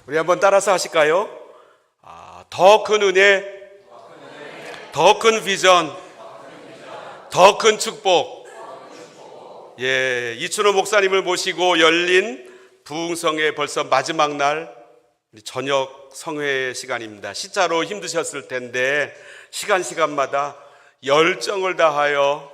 우리 한번 따라서 하실까요? 더 큰 은혜, 더 큰 비전, 더 큰 축복. 예, 이춘호 목사님을 모시고 열린 부흥성의 벌써 마지막 날 저녁 성회 시간입니다. 시차로 힘드셨을 텐데 시간마다 열정을 다하여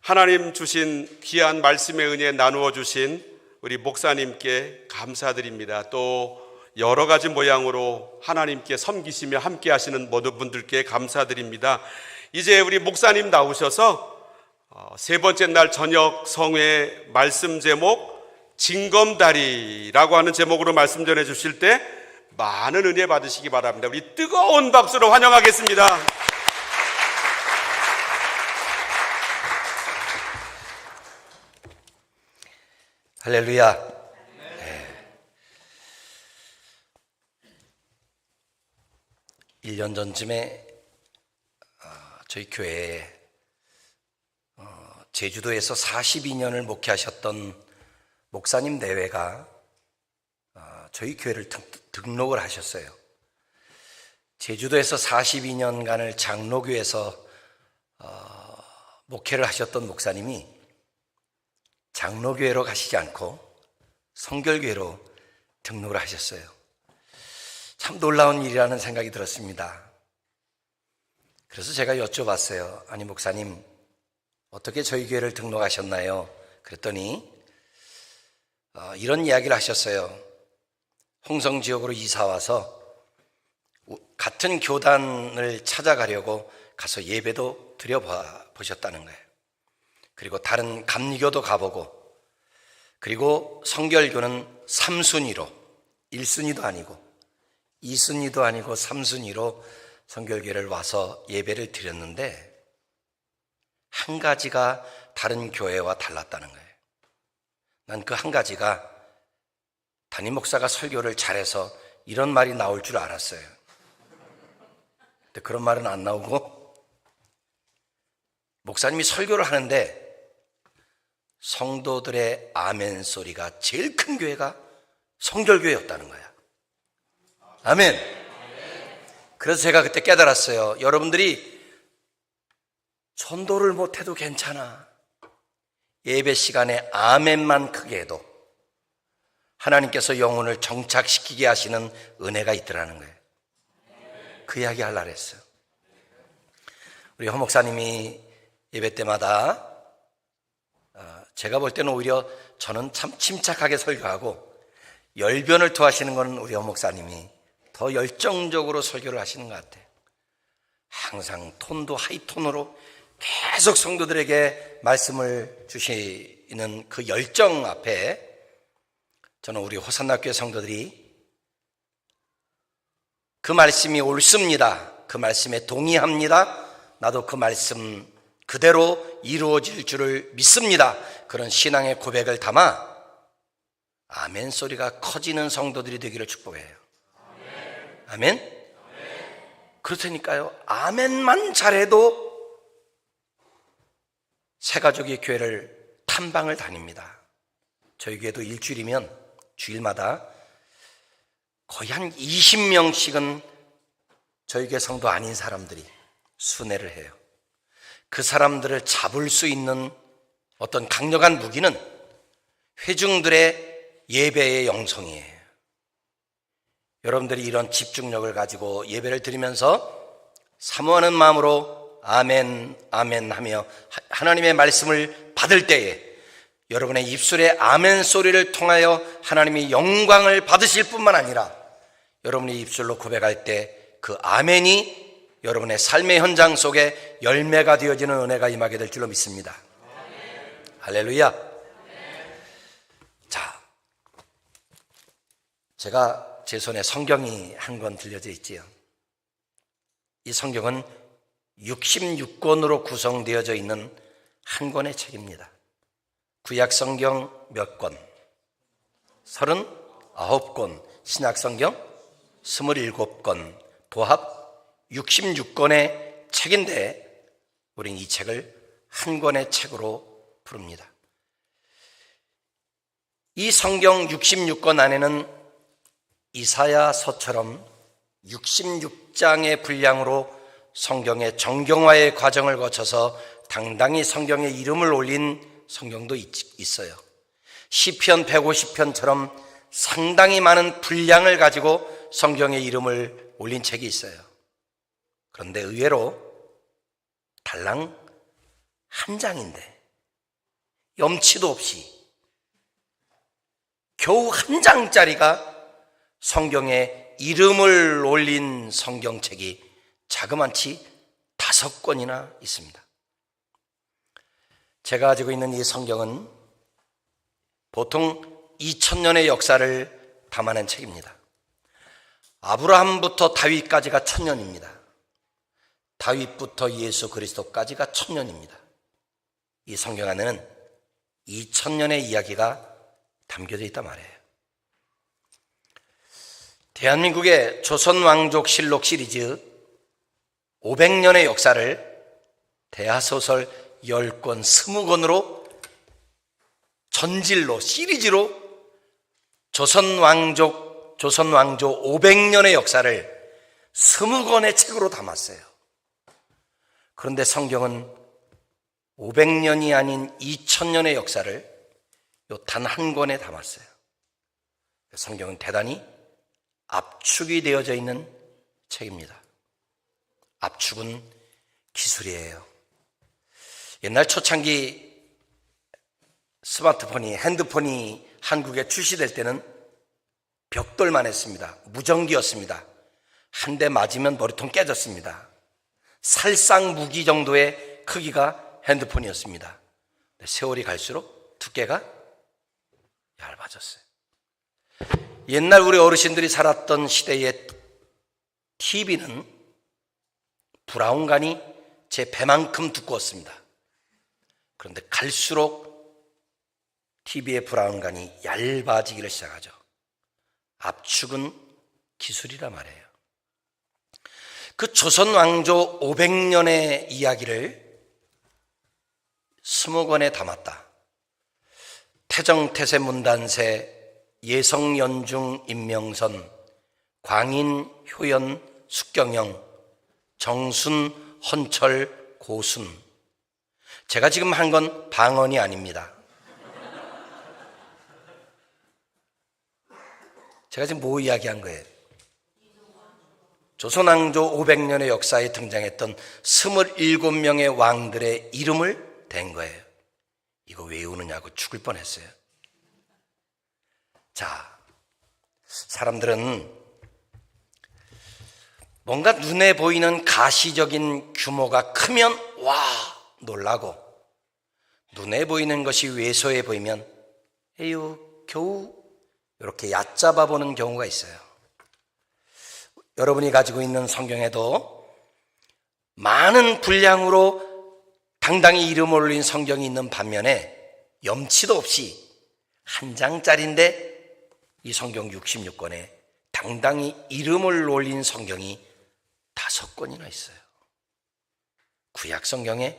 하나님 주신 귀한 말씀의 은혜 나누어 주신 우리 목사님께 감사드립니다. 또 여러 가지 모양으로 하나님께 섬기시며 함께 하시는 모든 분들께 감사드립니다. 이제 우리 목사님 나오셔서 세 번째 날 저녁 성회 말씀 제목 징검다리라고 하는 제목으로 말씀 전해 주실 때 많은 은혜 받으시기 바랍니다. 우리 뜨거운 박수로 환영하겠습니다. 할렐루야. 1년 전쯤에 저희 교회에 제주도에서 42년을 목회하셨던 목사님 내외가 저희 교회를 등록을 하셨어요. 제주도에서 42년간을 장로교에서 목회를 하셨던 목사님이 장로교회로 가시지 않고 성결교회로 등록을 하셨어요. 참 놀라운 일이라는 생각이 들었습니다. 그래서 제가 여쭤봤어요. 아니 목사님, 어떻게 저희 교회를 등록하셨나요? 그랬더니 이런 이야기를 하셨어요. 홍성 지역으로 이사와서 같은 교단을 찾아가려고 가서 예배도 드려보셨다는 거예요. 그리고 다른 감리교도 가보고, 그리고 성결교는 3순위로, 1순위도 아니고 2순위도 아니고 3순위로 성결교회를 와서 예배를 드렸는데 한 가지가 다른 교회와 달랐다는 거예요. 난 그 한 가지가 담임 목사가 설교를 잘해서 이런 말이 나올 줄 알았어요. 근데 그런 말은 안 나오고, 목사님이 설교를 하는데 성도들의 아멘 소리가 제일 큰 교회가 성결교회였다는 거야. 아멘. 그래서 제가 그때 깨달았어요. 여러분들이 전도를 못해도 괜찮아. 예배 시간에 아멘만 크게 해도 하나님께서 영혼을 정착시키게 하시는 은혜가 있더라는 거예요. 그 이야기 하려고 했어요. 우리 허 목사님이 예배 때마다 제가 볼 때는 오히려 저는 참 침착하게 설교하고 열변을 토하시는 건 우리 허 목사님이 더 열정적으로 설교를 하시는 것 같아요. 항상 톤도 하이톤으로 계속 성도들에게 말씀을 주시는 그 열정 앞에 저는 우리 호산나교회 성도들이 그 말씀이 옳습니다, 그 말씀에 동의합니다, 나도 그 말씀 그대로 이루어질 줄을 믿습니다, 그런 신앙의 고백을 담아 아멘 소리가 커지는 성도들이 되기를 축복해요. 아멘? 그렇다니까요. 아멘만 잘해도 새가족이 교회를 탐방을 다닙니다. 저희 교회도 일주일이면 주일마다 거의 한 20명씩은 저희 교회 성도 아닌 사람들이 순회를 해요. 그 사람들을 잡을 수 있는 어떤 강력한 무기는 회중들의 예배의 영성이에요. 여러분들이 이런 집중력을 가지고 예배를 드리면서 사모하는 마음으로 아멘 아멘 하며 하나님의 말씀을 받을 때에 여러분의 입술의 아멘 소리를 통하여 하나님이 영광을 받으실 뿐만 아니라 여러분이 입술로 고백할 때 그 아멘이 여러분의 삶의 현장 속에 열매가 되어지는 은혜가 임하게 될 줄로 믿습니다. 할렐루야. 자, 제가 제 손에 성경이 한 권 들려져 있지요. 이 성경은 66권으로 구성되어져 있는 한 권의 책입니다. 구약 성경 몇 권? 39권, 신약 성경 27권, 도합 66권의 책인데 우린 이 책을 한 권의 책으로 부릅니다. 이 성경 66권 안에는 이사야서처럼 66장의 분량으로 성경의 정경화의 과정을 거쳐서 당당히 성경에 이름을 올린 성경도 있어요. 시편 150편처럼 상당히 많은 분량을 가지고 성경에 이름을 올린 책이 있어요. 그런데 의외로 달랑 한 장인데 염치도 없이 겨우 한 장짜리가 성경에 이름을 올린 성경책이 자그만치 5권이나 있습니다. 제가 가지고 있는 이 성경은 보통 2000년의 역사를 담아낸 책입니다. 아브라함부터 다윗까지가 1000년입니다. 다윗부터 예수 그리스도까지가 1000년입니다. 이 성경 안에는 2000년의 이야기가 담겨져 있단 말이에요. 대한민국의 조선왕족실록 시리즈 500년의 역사를 대하소설 10권, 20권으로 전질로, 시리즈로 조선왕조 500년의 역사를 20권의 책으로 담았어요. 그런데 성경은 500년이 아닌 2000년의 역사를 단 한 권에 담았어요. 성경은 대단히 압축이 되어져 있는 책입니다. 압축은 기술이에요. 옛날 초창기 스마트폰이, 핸드폰이 한국에 출시될 때는 벽돌만 했습니다. 무전기였습니다. 한 대 맞으면 머리통 깨졌습니다. 살상 무기 정도의 크기가 핸드폰이었습니다. 세월이 갈수록 두께가 얇아졌어요. 옛날 우리 어르신들이 살았던 시대의 TV는 브라운관이 제 배만큼 두꺼웠습니다. 그런데 갈수록 TV의 브라운관이 얇아지기를 시작하죠. 압축은 기술이라 말이에요. 그 조선 왕조 500년의 이야기를 20권에 담았다. 태정, 태세, 문단세, 예성, 연중, 임명선, 광인, 효연, 숙경영, 정순, 헌철, 고순. 제가 지금 한 건 방언이 아닙니다. 제가 지금 뭐 이야기한 거예요? 조선왕조 500년의 역사에 등장했던 27명의 왕들의 이름을 댄 거예요. 이거 외우느냐고 죽을 뻔했어요. 자, 사람들은 뭔가 눈에 보이는 가시적인 규모가 크면 와 놀라고, 눈에 보이는 것이 왜소해 보이면 에휴 겨우 이렇게 얕잡아 보는 경우가 있어요. 여러분이 가지고 있는 성경에도 많은 분량으로 당당히 이름 올린 성경이 있는 반면에 염치도 없이 한 장짜리인데 이 성경 66권에 당당히 이름을 올린 성경이 5권이나 있어요. 구약 성경에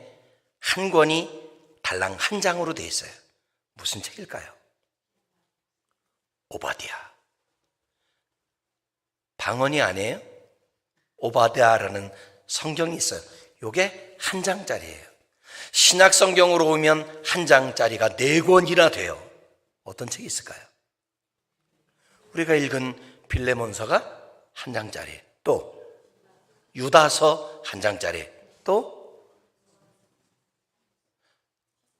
한 권이 달랑 한 장으로 되어 있어요. 무슨 책일까요? 오바댜. 방언이 아니에요? 오바댜라는 성경이 있어요. 이게 한 장짜리예요. 신약 성경으로 오면 한 장짜리가 4권이나 돼요. 어떤 책이 있을까요? 우리가 읽은 빌레몬서가 한 장짜리, 또 유다서 한 장짜리, 또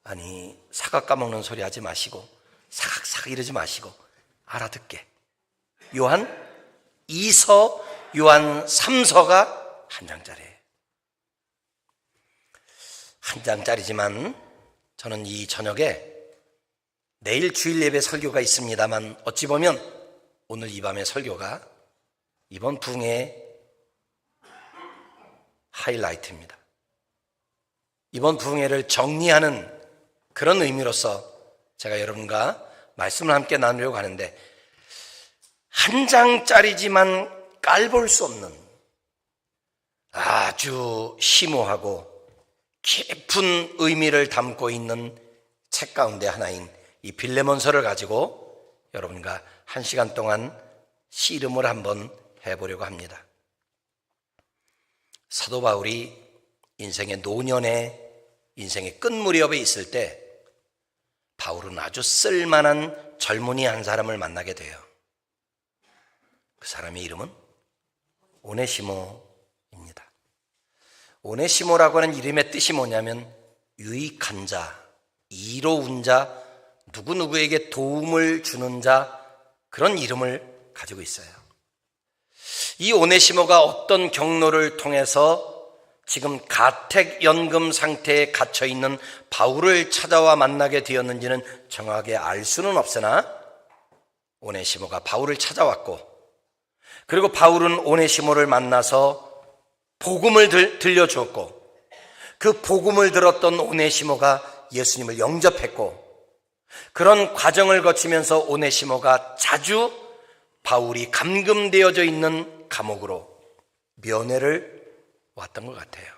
아니 사각 까먹는 소리 하지 마시고 사각사각 이러지 마시고 알아듣게. 요한 2서, 요한 3서가 한 장짜리예요. 한 장짜리지만 저는 이 저녁에 내일 주일 예배 설교가 있습니다만 어찌 보면 오늘 이 밤의 설교가 이번 부흥의 하이라이트입니다. 이번 부흥회를 정리하는 그런 의미로서 제가 여러분과 말씀을 함께 나누려고 하는데, 한 장짜리지만 깔볼 수 없는 아주 심오하고 깊은 의미를 담고 있는 책 가운데 하나인 이 빌레몬서를 가지고 여러분과 1시간 동안 씨름을 한번 해보려고 합니다. 사도 바울이 인생의 노년에 인생의 끝 무렵에 있을 때 바울은 아주 쓸만한 젊은이 한 사람을 만나게 돼요. 그 사람의 이름은 오네시모입니다. 오네시모라고 하는 이름의 뜻이 뭐냐면 유익한 자, 이로운 자, 누구누구에게 도움을 주는 자, 그런 이름을 가지고 있어요. 이 오네시모가 어떤 경로를 통해서 지금 가택연금 상태에 갇혀있는 바울을 찾아와 만나게 되었는지는 정확하게 알 수는 없으나 오네시모가 바울을 찾아왔고, 그리고 바울은 오네시모를 만나서 복음을 들려주었고, 그 복음을 들었던 오네시모가 예수님을 영접했고, 그런 과정을 거치면서 오네시모가 자주 바울이 감금되어져 있는 감옥으로 면회를 왔던 것 같아요.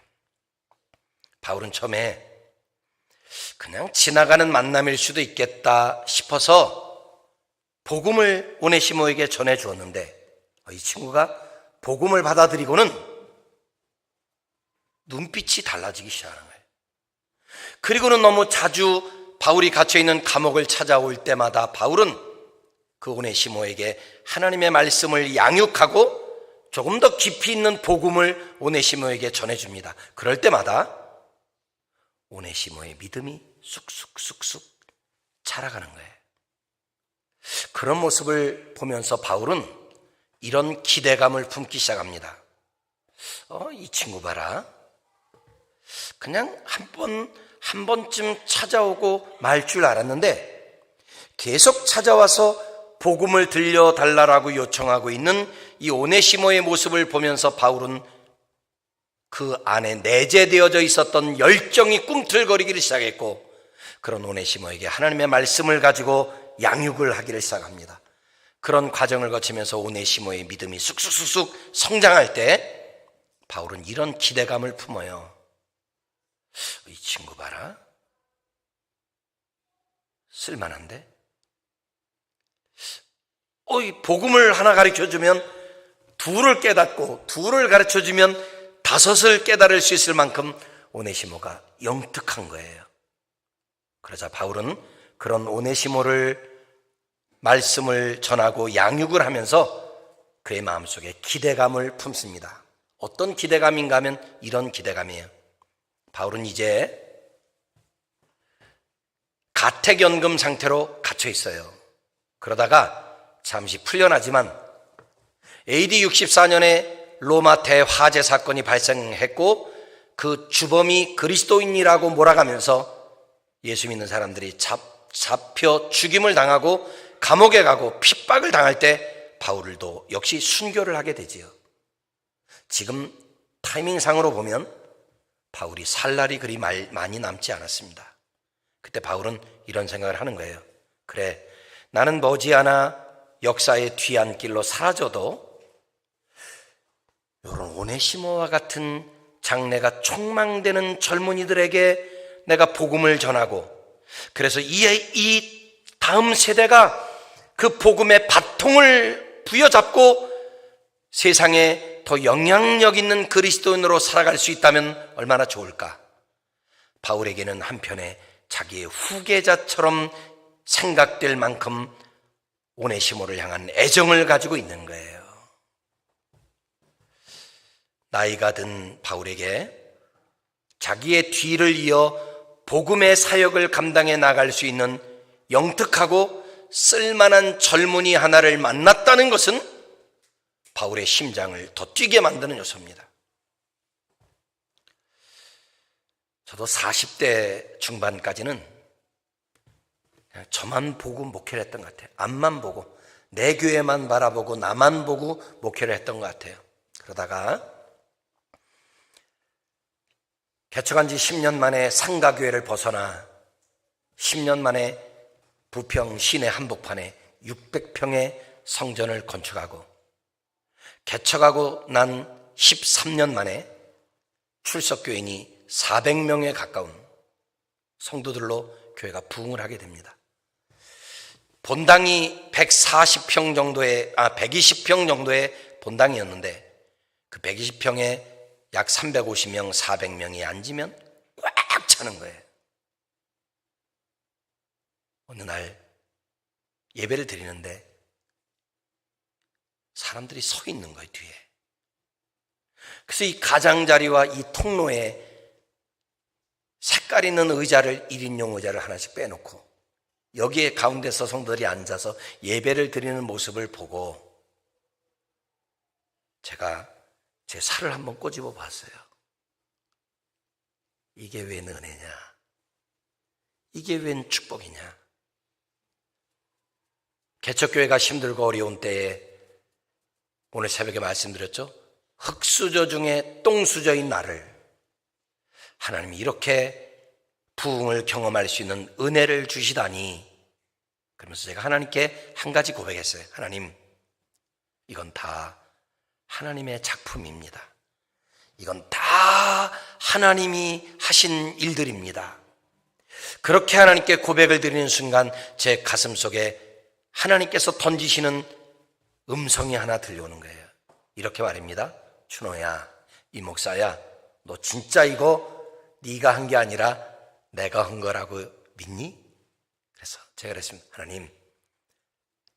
바울은 처음에 그냥 지나가는 만남일 수도 있겠다 싶어서 복음을 오네시모에게 전해주었는데, 이 친구가 복음을 받아들이고는 눈빛이 달라지기 시작하는 거예요. 그리고는 너무 자주 바울이 갇혀있는 감옥을 찾아올 때마다 바울은 그 오네시모에게 하나님의 말씀을 양육하고 조금 더 깊이 있는 복음을 오네시모에게 전해줍니다. 그럴 때마다 오네시모의 믿음이 쑥쑥쑥쑥 자라가는 거예요. 그런 모습을 보면서 바울은 이런 기대감을 품기 시작합니다. 이 친구 봐라. 그냥 한 번쯤 찾아오고 말 줄 알았는데 계속 찾아와서 복음을 들려달라고 요청하고 있는 이 오네시모의 모습을 보면서 바울은 그 안에 내재되어져 있었던 열정이 꿈틀거리기를 시작했고, 그런 오네시모에게 하나님의 말씀을 가지고 양육을 하기를 시작합니다. 그런 과정을 거치면서 오네시모의 믿음이 쑥쑥쑥쑥 성장할 때 바울은 이런 기대감을 품어요. 이 친구 봐라. 쓸만한데? 이 복음을 하나 가르쳐주면 둘을 깨닫고, 둘을 가르쳐주면 다섯을 깨달을 수 있을 만큼 오네시모가 영특한 거예요. 그러자 바울은 그런 오네시모를 말씀을 전하고 양육을 하면서 그의 마음속에 기대감을 품습니다. 어떤 기대감인가 하면 이런 기대감이에요. 바울은 이제 가택연금 상태로 갇혀 있어요. 그러다가 잠시 풀려나지만 AD 64년에 로마 대화재 사건이 발생했고, 그 주범이 그리스도인이라고 몰아가면서 예수 믿는 사람들이 잡혀 죽임을 당하고 감옥에 가고 핍박을 당할 때 바울도 역시 순교를 하게 되지요. 지금 타이밍상으로 보면 바울이 살 날이 그리 많이 남지 않았습니다. 그때 바울은 이런 생각을 하는 거예요. 그래, 나는 머지않아 역사의 뒤안길로 사라져도 이런 오네시모와 같은 장래가 촉망되는 젊은이들에게 내가 복음을 전하고, 그래서 이 다음 세대가 그 복음의 바통을 부여잡고 세상에 더 영향력 있는 그리스도인으로 살아갈 수 있다면 얼마나 좋을까. 바울에게는 한편에 자기의 후계자처럼 생각될 만큼 오네시모를 향한 애정을 가지고 있는 거예요. 나이가 든 바울에게 자기의 뒤를 이어 복음의 사역을 감당해 나갈 수 있는 영특하고 쓸만한 젊은이 하나를 만났다는 것은 바울의 심장을 더 뛰게 만드는 요소입니다. 저도 40대 중반까지는 그냥 저만 보고 목회를 했던 것 같아요. 앞만 보고, 내 교회만 바라보고 나만 보고 목회를 했던 것 같아요. 그러다가 개척한 지 10년 만에 상가교회를 벗어나 10년 만에 부평 시내 한복판에 600평의 성전을 건축하고, 개척하고 난 13년 만에 출석교인이 400명에 가까운 성도들로 교회가 부흥을 하게 됩니다. 본당이 140평 정도의 120평 정도의 본당이었는데 그 120평에 약 350명, 400명이 앉으면 꽉 차는 거예요. 어느 날 예배를 드리는데 사람들이 서 있는 거예요, 뒤에. 그래서 이 가장자리와 이 통로에 색깔 있는 의자를, 1인용 의자를 하나씩 빼놓고 여기에 가운데서 성도들이 앉아서 예배를 드리는 모습을 보고 제가 제 살을 한번 꼬집어 봤어요. 이게 웬 은혜냐? 이게 웬 축복이냐? 개척교회가 힘들고 어려운 때에 오늘 새벽에 말씀드렸죠? 흙수저 중에 똥수저인 나를 하나님이 이렇게 부흥을 경험할 수 있는 은혜를 주시다니. 그러면서 제가 하나님께 한 가지 고백했어요. 하나님, 이건 다 하나님의 작품입니다. 이건 다 하나님이 하신 일들입니다. 그렇게 하나님께 고백을 드리는 순간 제 가슴 속에 하나님께서 던지시는 음성이 하나 들려오는 거예요. 이렇게 말입니다. 준호야, 이 목사야, 너 진짜 이거 네가 한 게 아니라 내가 한 거라고 믿니? 그래서 제가 그랬습니다. 하나님,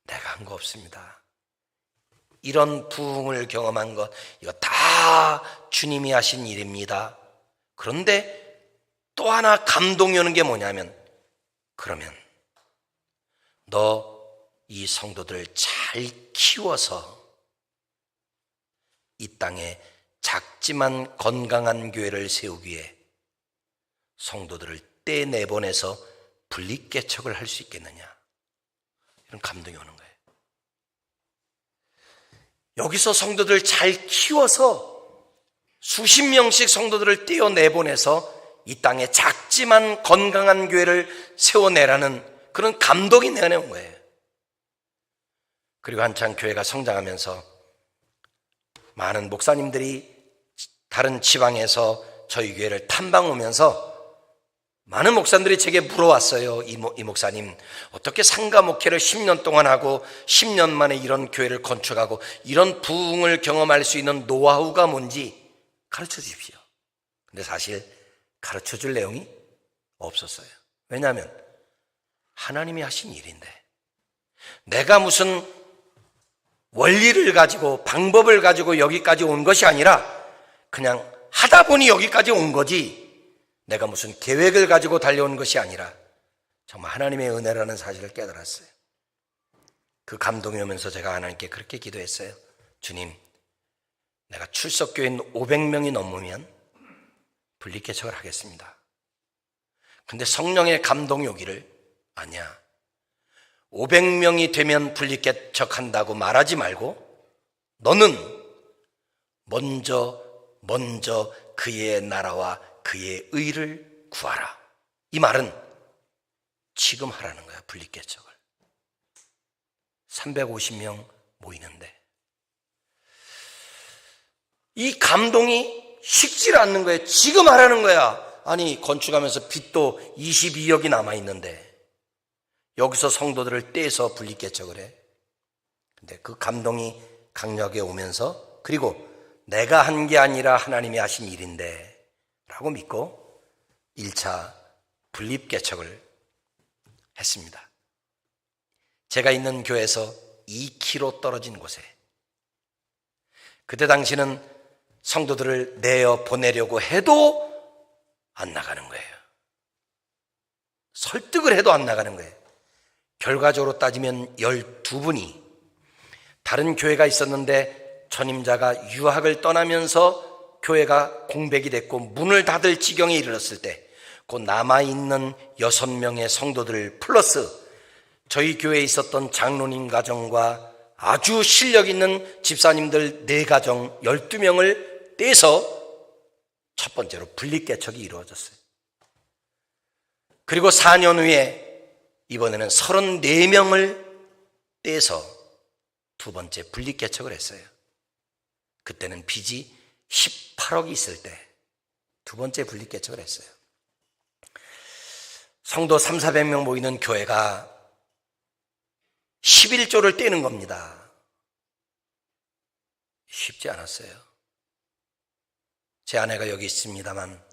내가 한 거 없습니다. 이런 부흥을 경험한 것, 이거 다 주님이 하신 일입니다. 그런데 또 하나 감동이 오는 게 뭐냐면, 그러면 너 이 성도들 잘 키워서 이 땅에 작지만 건강한 교회를 세우기 위해 성도들을 떼내보내서 분리개척을 할 수 있겠느냐, 이런 감동이 오는 거예요. 여기서 성도들 잘 키워서 수십 명씩 성도들을 떼어내보내서 이 땅에 작지만 건강한 교회를 세워내라는 그런 감동이 내 안에 온 거예요. 그리고 한창 교회가 성장하면서 많은 목사님들이 다른 지방에서 저희 교회를 탐방 오면서 많은 목사님들이 제게 물어왔어요. 이 목사님, 어떻게 상가 목회를 10년 동안 하고 10년 만에 이런 교회를 건축하고 이런 부흥을 경험할 수 있는 노하우가 뭔지 가르쳐 주십시오. 근데 사실 가르쳐 줄 내용이 없었어요. 왜냐하면 하나님이 하신 일인데, 내가 무슨 원리를 가지고 방법을 가지고 여기까지 온 것이 아니라 그냥 하다 보니 여기까지 온 거지, 내가 무슨 계획을 가지고 달려온 것이 아니라 정말 하나님의 은혜라는 사실을 깨달았어요. 그 감동이 오면서 제가 하나님께 그렇게 기도했어요. 주님, 내가 출석교인 500명이 넘으면 분리개척을 하겠습니다. 근데 성령의 감동이 오기를, 아니야, 500명이 되면 분리개척한다고 말하지 말고 너는 먼저 그의 나라와 그의 의를 구하라. 이 말은 지금 하라는 거야. 분리개척을 350명 모이는데 이 감동이 식질 않는 거예요. 지금 하라는 거야. 아니, 건축하면서 빚도 22억이 남아있는데 여기서 성도들을 떼서 분리개척을 해. 근데 그 감동이 강력하게 오면서, 그리고 내가 한 게 아니라 하나님이 하신 일인데 라고 믿고 1차 분립개척을 했습니다. 제가 있는 교회에서 2km 떨어진 곳에, 그때 당시는 성도들을 내어 보내려고 해도 안 나가는 거예요. 설득을 해도 안 나가는 거예요. 결과적으로 따지면 12분이 다른 교회가 있었는데 전임자가 유학을 떠나면서 교회가 공백이 됐고 문을 닫을 지경에 이르렀을 때 그 남아있는 6명의 성도들 플러스 저희 교회에 있었던 장로님 가정과 아주 실력 있는 집사님들 4가정 12명을 떼서 첫 번째로 분립개척이 이루어졌어요. 그리고 4년 후에 이번에는 34명을 떼서 두 번째 분립개척을 했어요. 그때는 빚이 18억이 있을 때 두 번째 분립개척을 했어요. 성도 300~400명 모이는 교회가 11조를 떼는 겁니다. 쉽지 않았어요. 제 아내가 여기 있습니다만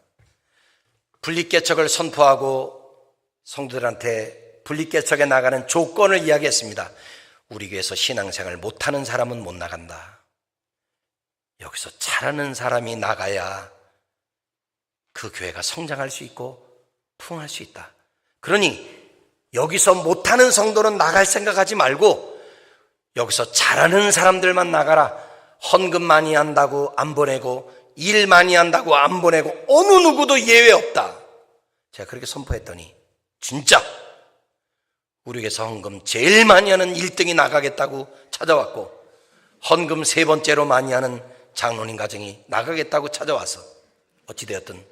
분립개척을 선포하고 성도들한테 분립개척에 나가는 조건을 이야기했습니다. 우리 교회에서 신앙생활 못하는 사람은 못 나간다. 여기서 잘하는 사람이 나가야 그 교회가 성장할 수 있고 풍할 수 있다. 그러니 여기서 못하는 성도는 나갈 생각하지 말고 여기서 잘하는 사람들만 나가라. 헌금 많이 한다고 안 보내고 일 많이 한다고 안 보내고 어느 누구도 예외 없다. 제가 그렇게 선포했더니 진짜 우리 교회에서 헌금 제일 많이 하는 1등이 나가겠다고 찾아왔고 헌금 3번째로 많이 하는 장로님 가정이 나가겠다고 찾아와서 어찌되었든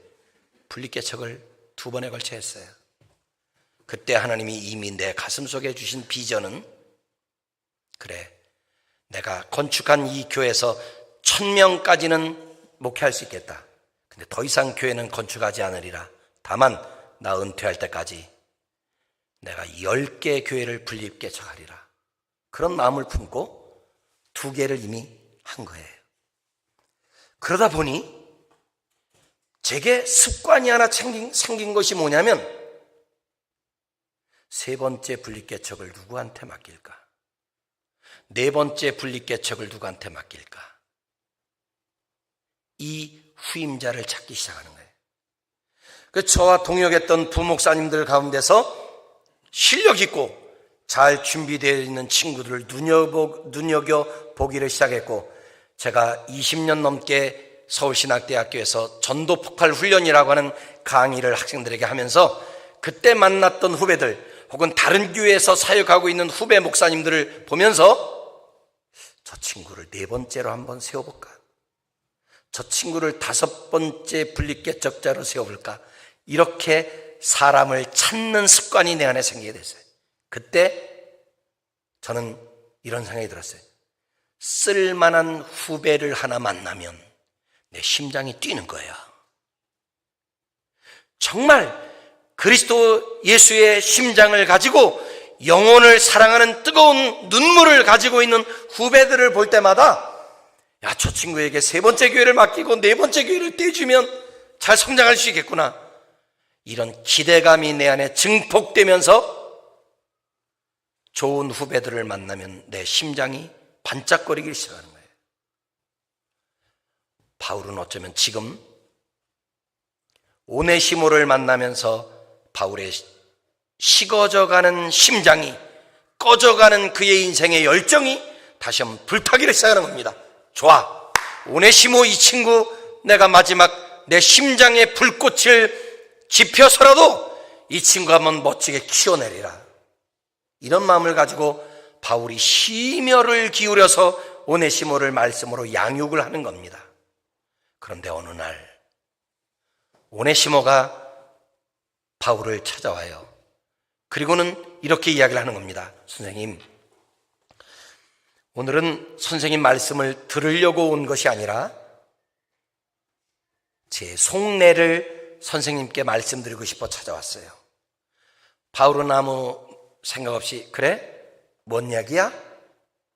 분립개척을 2번에 걸쳐 했어요. 그때 하나님이 이미 내 가슴속에 주신 비전은 그래, 내가 건축한 이 교회에서 1000명까지는 목회할 수 있겠다. 근데 더 이상 교회는 건축하지 않으리라. 다만 나 은퇴할 때까지 내가 10개 교회를 분립개척하리라. 그런 마음을 품고 2개를 이미 한 거예요. 그러다 보니 제게 습관이 하나 생긴 것이 뭐냐면 3번째 분립개척을 누구한테 맡길까? 4번째 분립개척을 누구한테 맡길까? 이 후임자를 찾기 시작하는 거예요. 그 저와 동역했던 부목사님들 가운데서 실력 있고 잘 준비되어 있는 친구들을 눈여겨보기를 시작했고, 제가 20년 넘게 서울신학대학교에서 전도폭발 훈련이라고 하는 강의를 학생들에게 하면서 그때 만났던 후배들 혹은 다른 교회에서 사역하고 있는 후배 목사님들을 보면서 저 친구를 4번째로 한번 세워볼까? 저 친구를 5번째 분립개척자로 세워볼까? 이렇게 사람을 찾는 습관이 내 안에 생기게 됐어요. 그때 저는 이런 생각이 들었어요. 쓸만한 후배를 하나 만나면 내 심장이 뛰는 거야. 정말 그리스도 예수의 심장을 가지고 영혼을 사랑하는 뜨거운 눈물을 가지고 있는 후배들을 볼 때마다 야, 저 친구에게 3번째 교회를 맡기고 4번째 교회를 떼주면 잘 성장할 수 있겠구나. 이런 기대감이 내 안에 증폭되면서 좋은 후배들을 만나면 내 심장이 반짝거리기 시작하는 거예요. 바울은 어쩌면 지금 오네시모를 만나면서 바울의 식어져가는 심장이, 꺼져가는 그의 인생의 열정이 다시 한번 불타기를 시작하는 겁니다. 좋아, 오네시모 이 친구 내가 마지막 내 심장의 불꽃을 지펴서라도 이 친구 한번 멋지게 키워내리라. 이런 마음을 가지고 바울이 심혈을 기울여서 오네시모를 말씀으로 양육을 하는 겁니다. 그런데 어느 날 오네시모가 바울을 찾아와요. 그리고는 이렇게 이야기를 하는 겁니다. 선생님, 오늘은 선생님 말씀을 들으려고 온 것이 아니라 제 속내를 선생님께 말씀드리고 싶어 찾아왔어요. 바울은 아무 생각 없이 그래? 뭔 이야기야?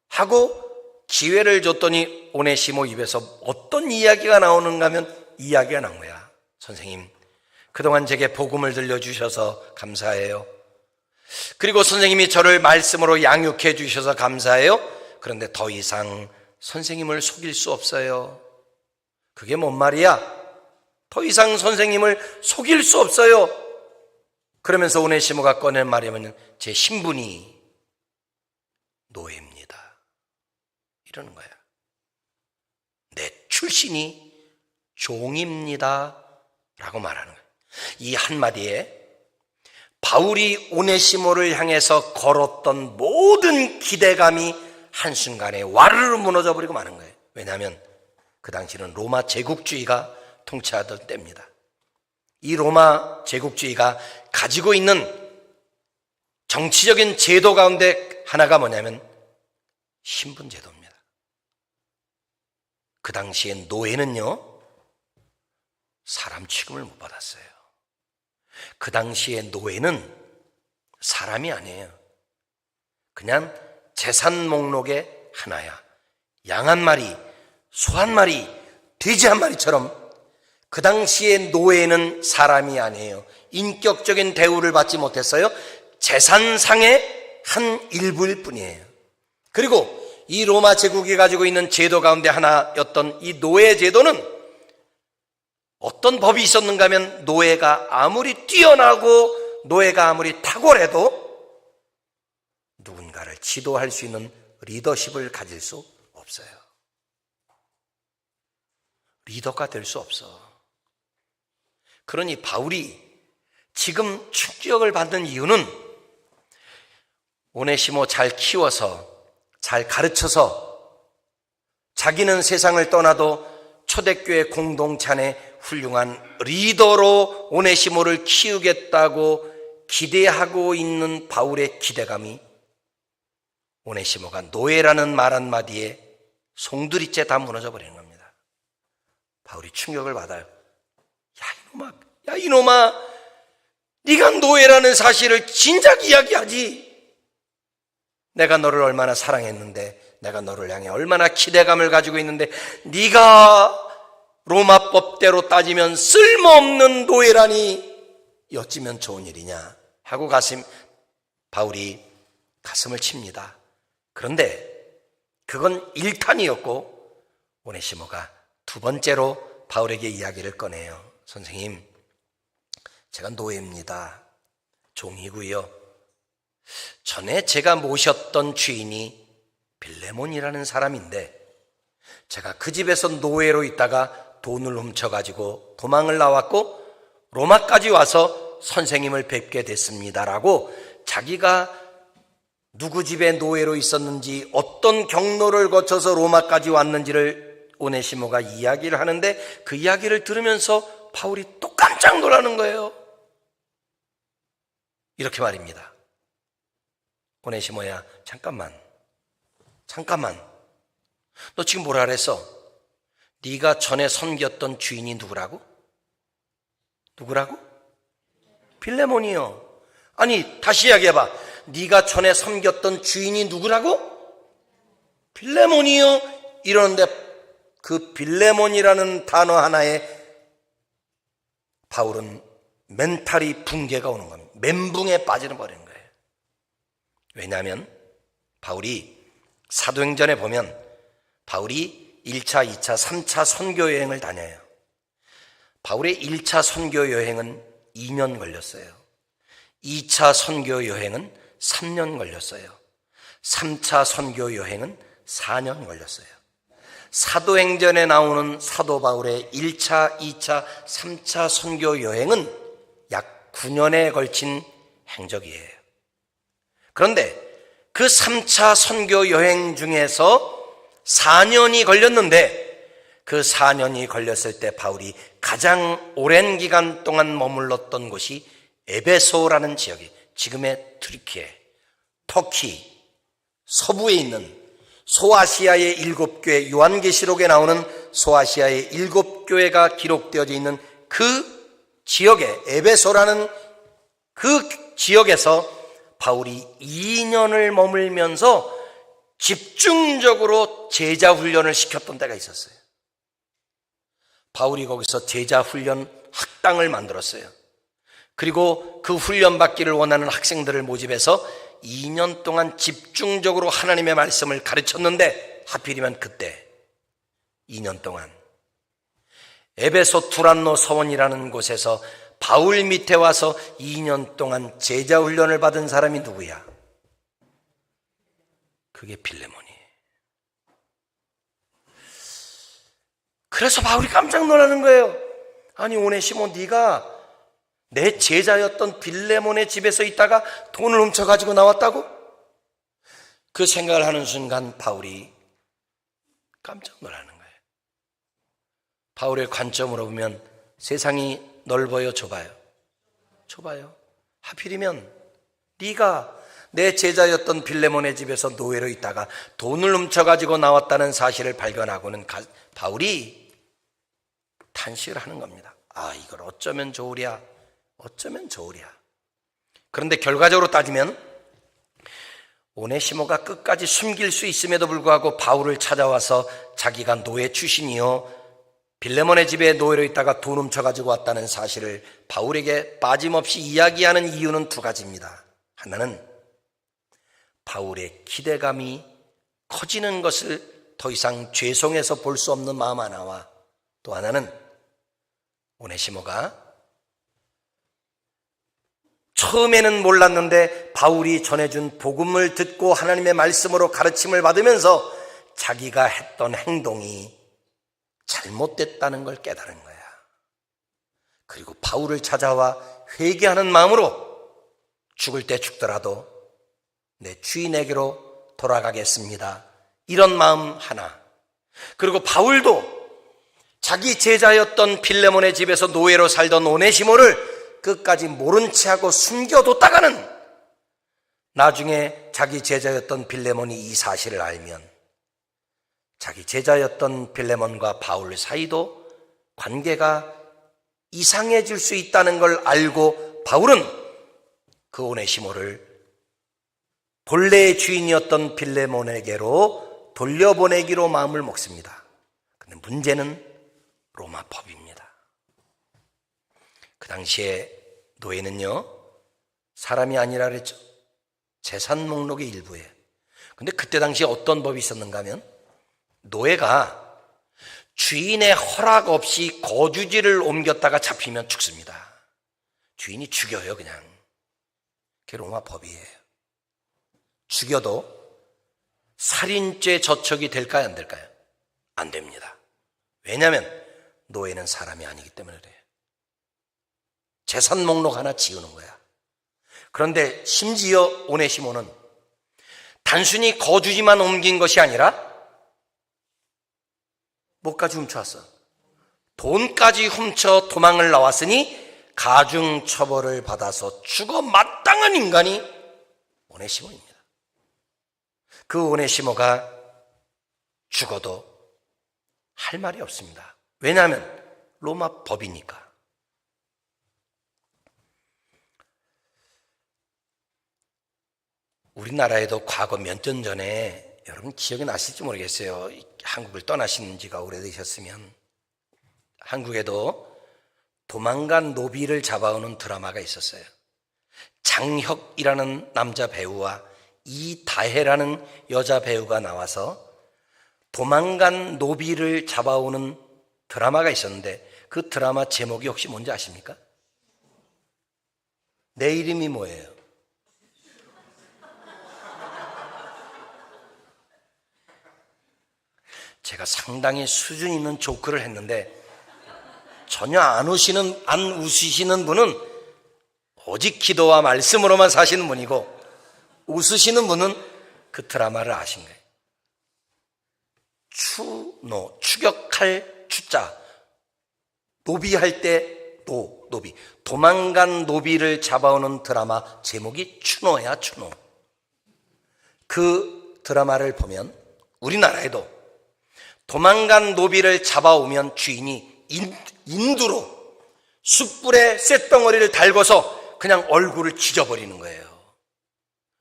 하고 기회를 줬더니 오네시모 입에서 어떤 이야기가 나오는가 하면 이야기가 나온 거야. 선생님, 그동안 제게 복음을 들려주셔서 감사해요. 그리고 선생님이 저를 말씀으로 양육해 주셔서 감사해요. 그런데 더 이상 선생님을 속일 수 없어요. 그게 뭔 말이야? 더 이상 선생님을 속일 수 없어요. 그러면서 오네시모가 꺼낸 말이면 제 신분이 노예입니다. 이러는 거야. 내 출신이 종입니다. 라고 말하는 거야. 이 한마디에 바울이 오네시모를 향해서 걸었던 모든 기대감이 한순간에 와르르 무너져 버리고 마는 거예요. 왜냐하면 그 당시는 로마 제국주의가 통치하던 때입니다. 이 로마 제국주의가 가지고 있는 정치적인 제도 가운데 하나가 뭐냐면 신분제도입니다. 그 당시에 노예는요, 사람 취급을 못 받았어요. 그 당시에 노예는 사람이 아니에요. 그냥 재산 목록의 하나야. 양 한 마리, 소 한 마리, 돼지 한 마리처럼 그 당시의 노예는 사람이 아니에요. 인격적인 대우를 받지 못했어요. 재산상의 한 일부일 뿐이에요. 그리고 이 로마 제국이 가지고 있는 제도 가운데 하나였던 이 노예 제도는 어떤 법이 있었는가 하면 노예가 아무리 뛰어나고 노예가 아무리 탁월해도 누군가를 지도할 수 있는 리더십을 가질 수 없어요. 리더가 될 수 없어. 그러니 바울이 지금 충격을 받는 이유는 오네시모 잘 키워서 잘 가르쳐서 자기는 세상을 떠나도 초대교회 공동체 안에 훌륭한 리더로 오네시모를 키우겠다고 기대하고 있는 바울의 기대감이 오네시모가 노예라는 말 한마디에 송두리째 다 무너져 버리는 겁니다. 바울이 충격을 받아요. 야 이놈아, 네가 노예라는 사실을 진작 이야기하지. 내가 너를 얼마나 사랑했는데, 내가 너를 향해 얼마나 기대감을 가지고 있는데 네가 로마법대로 따지면 쓸모없는 노예라니 어찌면 좋은 일이냐 하고 바울이 가슴을 칩니다. 그런데 그건 1탄이었고 오네시모가 두 번째로 바울에게 이야기를 꺼내요. 선생님, 제가 노예입니다. 종이고요. 전에 제가 모셨던 주인이 빌레몬이라는 사람인데 제가 그 집에서 노예로 있다가 돈을 훔쳐가지고 도망을 나왔고 로마까지 와서 선생님을 뵙게 됐습니다라고 자기가 누구 집에 노예로 있었는지 어떤 경로를 거쳐서 로마까지 왔는지를 오네시모가 이야기를 하는데 그 이야기를 들으면서 바울이 또 깜짝 놀라는 거예요. 이렇게 말입니다. 오네시모야, 잠깐만. 너 지금 뭐라 그랬어? 네가 전에 섬겼던 주인이 누구라고? 빌레몬이요. 아니, 다시 이야기해봐. 네가 전에 섬겼던 주인이 누구라고? 빌레몬이요. 이러는데 그 빌레몬이라는 단어 하나에 바울은 멘탈이 붕괴가 오는 겁니다. 멘붕에 빠져버리는 거예요. 왜냐하면 바울이 사도행전에 보면 바울이 1차, 2차, 3차 선교 여행을 다녀요. 바울의 1차 선교 여행은 2년 걸렸어요. 2차 선교 여행은 3년 걸렸어요. 3차 선교 여행은 4년 걸렸어요. 사도행전에 나오는 사도 바울의 1차, 2차, 3차 선교 여행은 약 9년에 걸친 행적이에요. 그런데 그 3차 선교 여행 중에서 4년이 걸렸는데 그 4년이 걸렸을 때 바울이 가장 오랜 기간 동안 머물렀던 곳이 에베소라는 지역이 지금의 튀르키예, 터키 서부에 있는 소아시아의 7교회, 요한계시록에 나오는 소아시아의 7교회가 기록되어져 있는 그 지역에 에베소라는 그 지역에서 바울이 2년을 머물면서 집중적으로 제자 훈련을 시켰던 때가 있었어요. 바울이 거기서 제자 훈련 학당을 만들었어요. 그리고 그 훈련 받기를 원하는 학생들을 모집해서 2년 동안 집중적으로 하나님의 말씀을 가르쳤는데 하필이면 그때 2년 동안 에베소 투란노 서원이라는 곳에서 바울 밑에 와서 2년 동안 제자 훈련을 받은 사람이 누구야? 그게 빌레몬이에요. 그래서 바울이 깜짝 놀라는 거예요. 아니 오네시모, 네가 내 제자였던 빌레몬의 집에서 있다가 돈을 훔쳐가지고 나왔다고? 그 생각을 하는 순간 바울이 깜짝 놀라는 거예요. 바울의 관점으로 보면 세상이 넓어요, 좁아요? 좁아요. 하필이면 네가 내 제자였던 빌레몬의 집에서 노예로 있다가 돈을 훔쳐가지고 나왔다는 사실을 발견하고는 바울이 탄식을 하는 겁니다. 아, 이걸 어쩌면 좋으랴. 그런데 결과적으로 따지면 오네시모가 끝까지 숨길 수 있음에도 불구하고 바울을 찾아와서 자기가 노예 출신이요 빌레몬의 집에 노예로 있다가 돈 훔쳐가지고 왔다는 사실을 바울에게 빠짐없이 이야기하는 이유는 두 가지입니다. 하나는 바울의 기대감이 커지는 것을 더 이상 죄송해서 볼 수 없는 마음 하나와, 또 하나는 오네시모가 처음에는 몰랐는데 바울이 전해준 복음을 듣고 하나님의 말씀으로 가르침을 받으면서 자기가 했던 행동이 잘못됐다는 걸 깨달은 거야. 그리고 바울을 찾아와 회개하는 마음으로 죽을 때 죽더라도 내 주인에게로 돌아가겠습니다, 이런 마음 하나. 그리고 바울도 자기 제자였던 빌레몬의 집에서 노예로 살던 오네시모를 끝까지 모른 채하고 숨겨뒀다가는 나중에 자기 제자였던 빌레몬이 이 사실을 알면 자기 제자였던 빌레몬과 바울 사이도 관계가 이상해질 수 있다는 걸 알고 바울은 그 오네시모를 본래의 주인이었던 빌레몬에게로 돌려보내기로 마음을 먹습니다. 근데 문제는 로마 법입니다. 그 당시에 노예는요, 사람이 아니라 그랬죠. 재산 목록의 일부에. 근데 그때 당시에 어떤 법이 있었는가 하면 노예가 주인의 허락 없이 거주지를 옮겼다가 잡히면 죽습니다. 주인이 죽여요, 그냥. 그게 로마 법이에요. 죽여도 살인죄 저촉이 될까요, 안 될까요? 안 됩니다. 왜냐하면 노예는 사람이 아니기 때문에 그래요. 재산 목록 하나 지우는 거야. 그런데 심지어 오네시모는 단순히 거주지만 옮긴 것이 아니라 뭐까지 훔쳐왔어? 돈까지 훔쳐 도망을 나왔으니 가중 처벌을 받아서 죽어 마땅한 인간이 오네시모입니다. 그 오네시모가 죽어도 할 말이 없습니다. 왜냐하면 로마 법이니까. 우리나라에도 과거 몇 년 전에, 여러분 기억이 나실지 모르겠어요. 한국을 떠나신 지가 오래되셨으면, 한국에도 도망간 노비를 잡아오는 드라마가 있었어요. 장혁이라는 남자 배우와 이다혜라는 여자 배우가 나와서 도망간 노비를 잡아오는 드라마가 있었는데 그 드라마 제목이 혹시 뭔지 아십니까? 내 이름이 뭐예요? 제가 상당히 수준 있는 조크를 했는데 전혀 안 웃으시는 분은 오직 기도와 말씀으로만 사시는 분이고, 웃으시는 분은 그 드라마를 아신 거예요. 추격할 추자, 노비할 때 노비, 도망간 노비를 잡아오는 드라마 제목이 추노야, 추노. 그 드라마를 보면 우리나라에도 도망간 노비를 잡아오면 주인이 인두로 숯불에 쇳덩어리를 달궈서 그냥 얼굴을 지져버리는 거예요.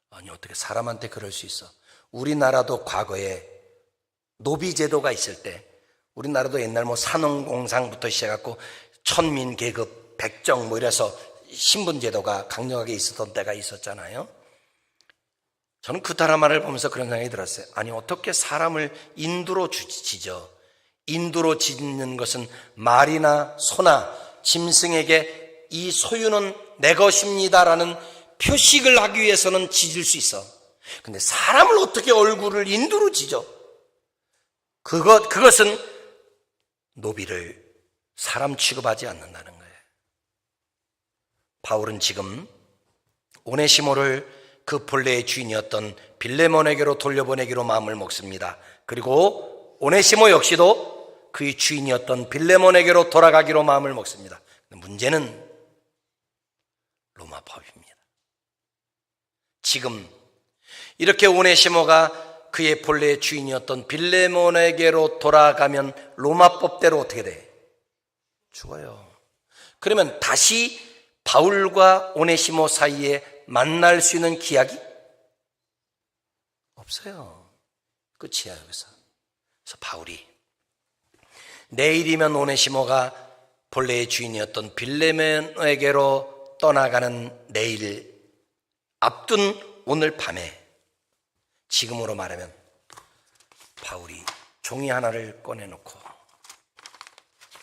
아니, 어떻게 사람한테 그럴 수 있어? 우리나라도 과거에 노비 제도가 있을 때, 우리나라도 옛날 산업공상부터 시작해갖고 천민 계급, 백정 이래서 신분 제도가 강력하게 있었던 때가 있었잖아요. 저는 그 드라마를 보면서 그런 생각이 들었어요. 아니, 어떻게 사람을 인두로 지져? 인두로 짓는 것은 말이나 소나 짐승에게 이 소유는 내 것입니다라는 표식을 하기 위해서는 지질 수 있어. 근데 사람을 어떻게 얼굴을 인두로 지져? 그것은 노비를 사람 취급하지 않는다는 거예요. 바울은 지금 오네시모를 그 본래의 주인이었던 빌레몬에게로 돌려보내기로 마음을 먹습니다. 그리고 오네시모 역시도 그의 주인이었던 빌레몬에게로 돌아가기로 마음을 먹습니다. 문제는 로마 법입니다. 지금 이렇게 오네시모가 그의 본래의 주인이었던 빌레몬에게로 돌아가면 로마 법대로 어떻게 돼? 죽어요. 그러면 다시 바울과 오네시모 사이에 만날 수 있는 기약이 없어요. 끝이야 여기서. 그래서 바울이 내일이면 오네시모가 본래의 주인이었던 빌레몬에게로 떠나가는 내일 앞둔 오늘 밤에, 지금으로 말하면 바울이 종이 하나를 꺼내놓고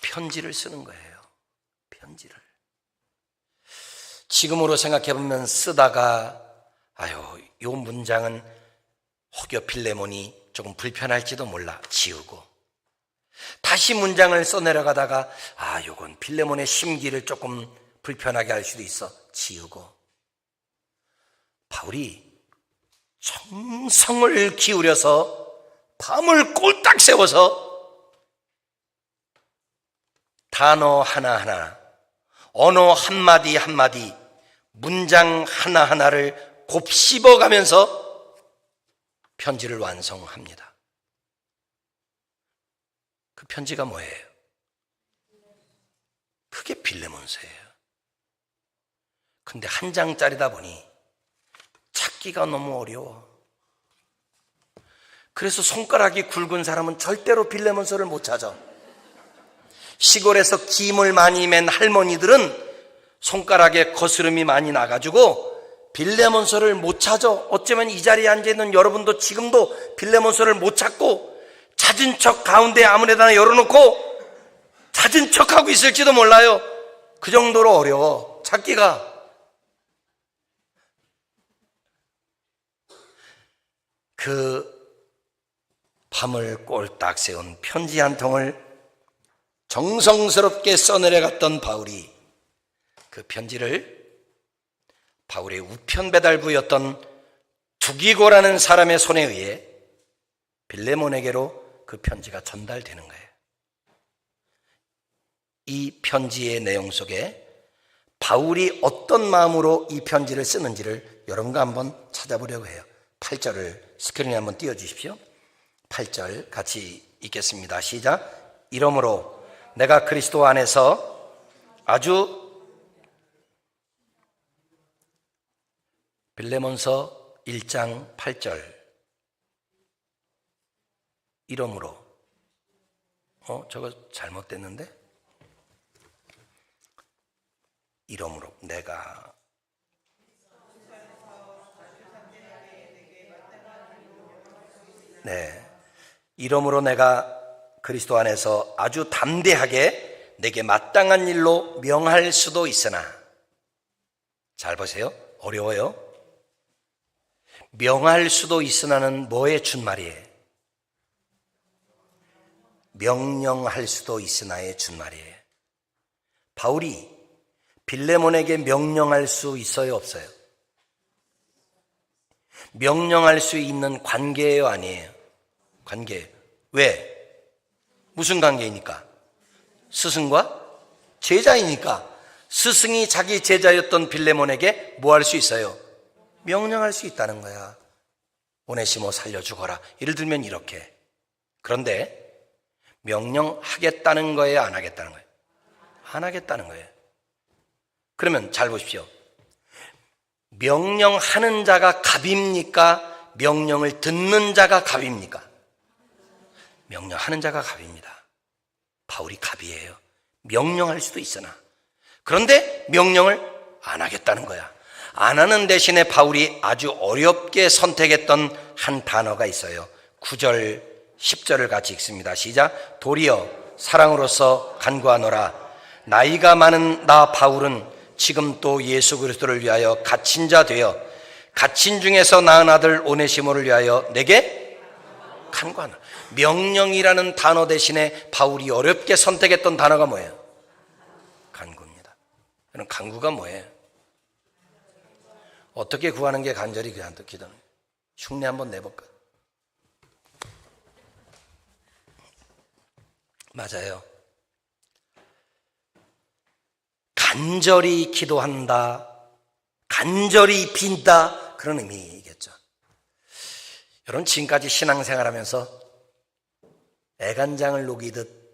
편지를 쓰는 거예요. 편지를. 지금으로 생각해보면 쓰다가 이 문장은 혹여 빌레몬이 조금 불편할지도 몰라 지우고, 다시 문장을 써내려가다가 요건 빌레몬의 심기를 조금 불편하게 할 수도 있어 지우고, 바울이 정성을 기울여서 밤을 꼴딱 세워서 단어 하나하나, 언어 한마디 한마디, 문장 하나하나를 곱씹어가면서 편지를 완성합니다. 그 편지가 뭐예요? 그게 빌레몬서예요. 근데 한 장짜리다 보니 찾기가 너무 어려워. 그래서 손가락이 굵은 사람은 절대로 빌레몬서를 못 찾아. 시골에서 김을 많이 맨 할머니들은 손가락에 거스름이 많이 나가지고 빌레몬서를 못 찾아. 어쩌면 이 자리에 앉아있는 여러분도 지금도 빌레몬서를 못 찾고 찾은 척 가운데 아무데나 열어놓고 찾은 척하고 있을지도 몰라요. 그 정도로 어려워 찾기가. 그 밤을 꼴딱 세운 편지 한 통을 정성스럽게 써내려갔던 바울이 그 편지를 바울의 우편 배달부였던 두기고라는 사람의 손에 의해 빌레몬에게로 그 편지가 전달되는 거예요. 이 편지의 내용 속에 바울이 어떤 마음으로 이 편지를 쓰는지를 여러분과 한번 찾아보려고 해요. 8절을 스크린에 한번 띄워주십시오. 8절 같이 읽겠습니다. 시작. 이러므로 내가 그리스도 안에서 아주, 빌레몬서 1장 8절. 이러므로, 저거 잘못됐는데? 이러므로 내가, 이러므로 내가 그리스도 안에서 아주 담대하게 내게 마땅한 일로 명할 수도 있으나, 잘 보세요. 어려워요. 명할 수도 있으나는 뭐의 준말이에요? 명령할 수도 있으나의 준말이에요. 바울이 빌레몬에게 명령할 수 있어요, 없어요? 명령할 수 있는 관계예요, 아니에요? 관계. 왜? 무슨 관계이니까? 스승과 제자이니까. 스승이 자기 제자였던 빌레몬에게 뭐 할 수 있어요? 명령할 수 있다는 거야. 오네시모 살려주거라. 예를 들면 이렇게. 그런데 명령하겠다는 거예요, 안 하겠다는 거예요? 안 하겠다는 거예요. 그러면 잘 보십시오. 명령하는 자가 갑입니까? 명령을 듣는 자가 갑입니까? 명령하는 자가 갑입니다. 바울이 갑이에요. 명령할 수도 있으나. 그런데 명령을 안 하겠다는 거야. 안 하는 대신에 바울이 아주 어렵게 선택했던 한 단어가 있어요. 9절, 10절을 같이 읽습니다. 시작. 도리어 사랑으로서 간구하노라. 나이가 많은 나 바울은 지금 또 예수 그리스도를 위하여 갇힌 자 되어 갇힌 중에서 낳은 아들 오네시모를 위하여 내게 간구하노라. 명령이라는 단어 대신에 바울이 어렵게 선택했던 단어가 뭐예요? 간구입니다. 그럼 간구가 뭐예요? 어떻게 구하는 게 간절히 기도하는 거예요? 흉내 한번 내볼까? 맞아요. 간절히 기도한다, 간절히 빈다, 그런 의미겠죠. 여러분, 지금까지 신앙생활하면서 애간장을 녹이듯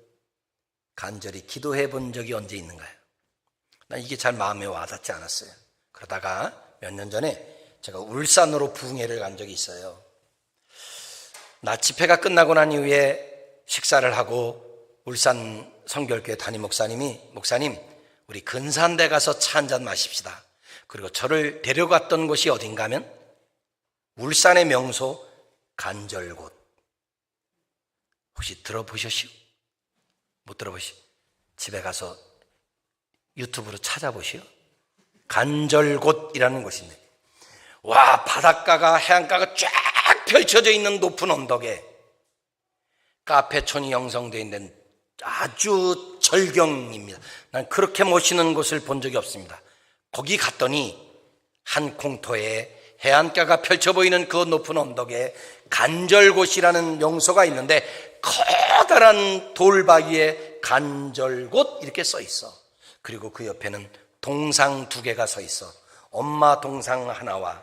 간절히 기도해 본 적이 언제 있는가요? 난 이게 잘 마음에 와닿지 않았어요. 그러다가 몇 년 전에 제가 울산으로 부흥회를 간 적이 있어요. 낮 집회가 끝나고 난 이후에 식사를 하고 울산 성결교회 담임 목사님이 목사님 우리 근산대 가서 차 한잔 마십시다. 그리고 저를 데려갔던 곳이 어딘가 하면 울산의 명소 간절곶. 혹시 들어보셨시오? 못 들어보시오? 집에 가서 유튜브로 찾아보시오. 간절곶이라는 곳인데 와 바닷가가 해안가가 쫙 펼쳐져 있는 높은 언덕에 카페촌이 형성되어 있는 아주 절경입니다. 난 그렇게 멋있는 곳을 본 적이 없습니다. 거기 갔더니 한 공터에 해안가가 펼쳐 보이는 그 높은 언덕에 간절곶이라는 명소가 있는데 커다란 돌바위에 간절곶 이렇게 써 있어. 그리고 그 옆에는 동상 2개가 서 있어. 엄마 동상 하나와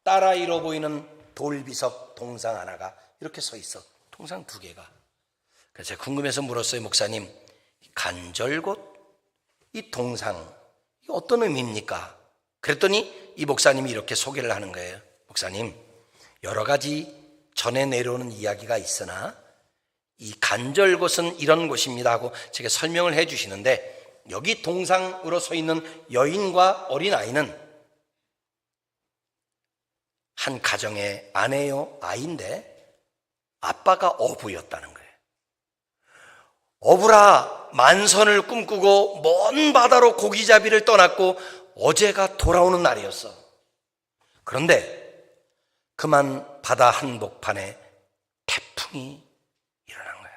딸아이로 보이는 돌비석 동상 하나가 이렇게 서 있어. 동상 2개가. 그래서 제가 궁금해서 물었어요. 목사님, 간절곶? 이 동상 이 어떤 의미입니까? 그랬더니 이 목사님이 이렇게 소개를 하는 거예요. 목사님, 여러 가지 전해 내려오는 이야기가 있으나 이 간절곶은 이런 곳입니다 하고 제가 설명을 해 주시는데 여기 동상으로 서 있는 여인과 어린아이는 한 가정의 아내요 아이인데 아빠가 어부였다는 거예요. 어부라 만선을 꿈꾸고 먼 바다로 고기잡이를 떠났고 어제가 돌아오는 날이었어. 그런데 그만 바다 한복판에 태풍이 일어난 거야.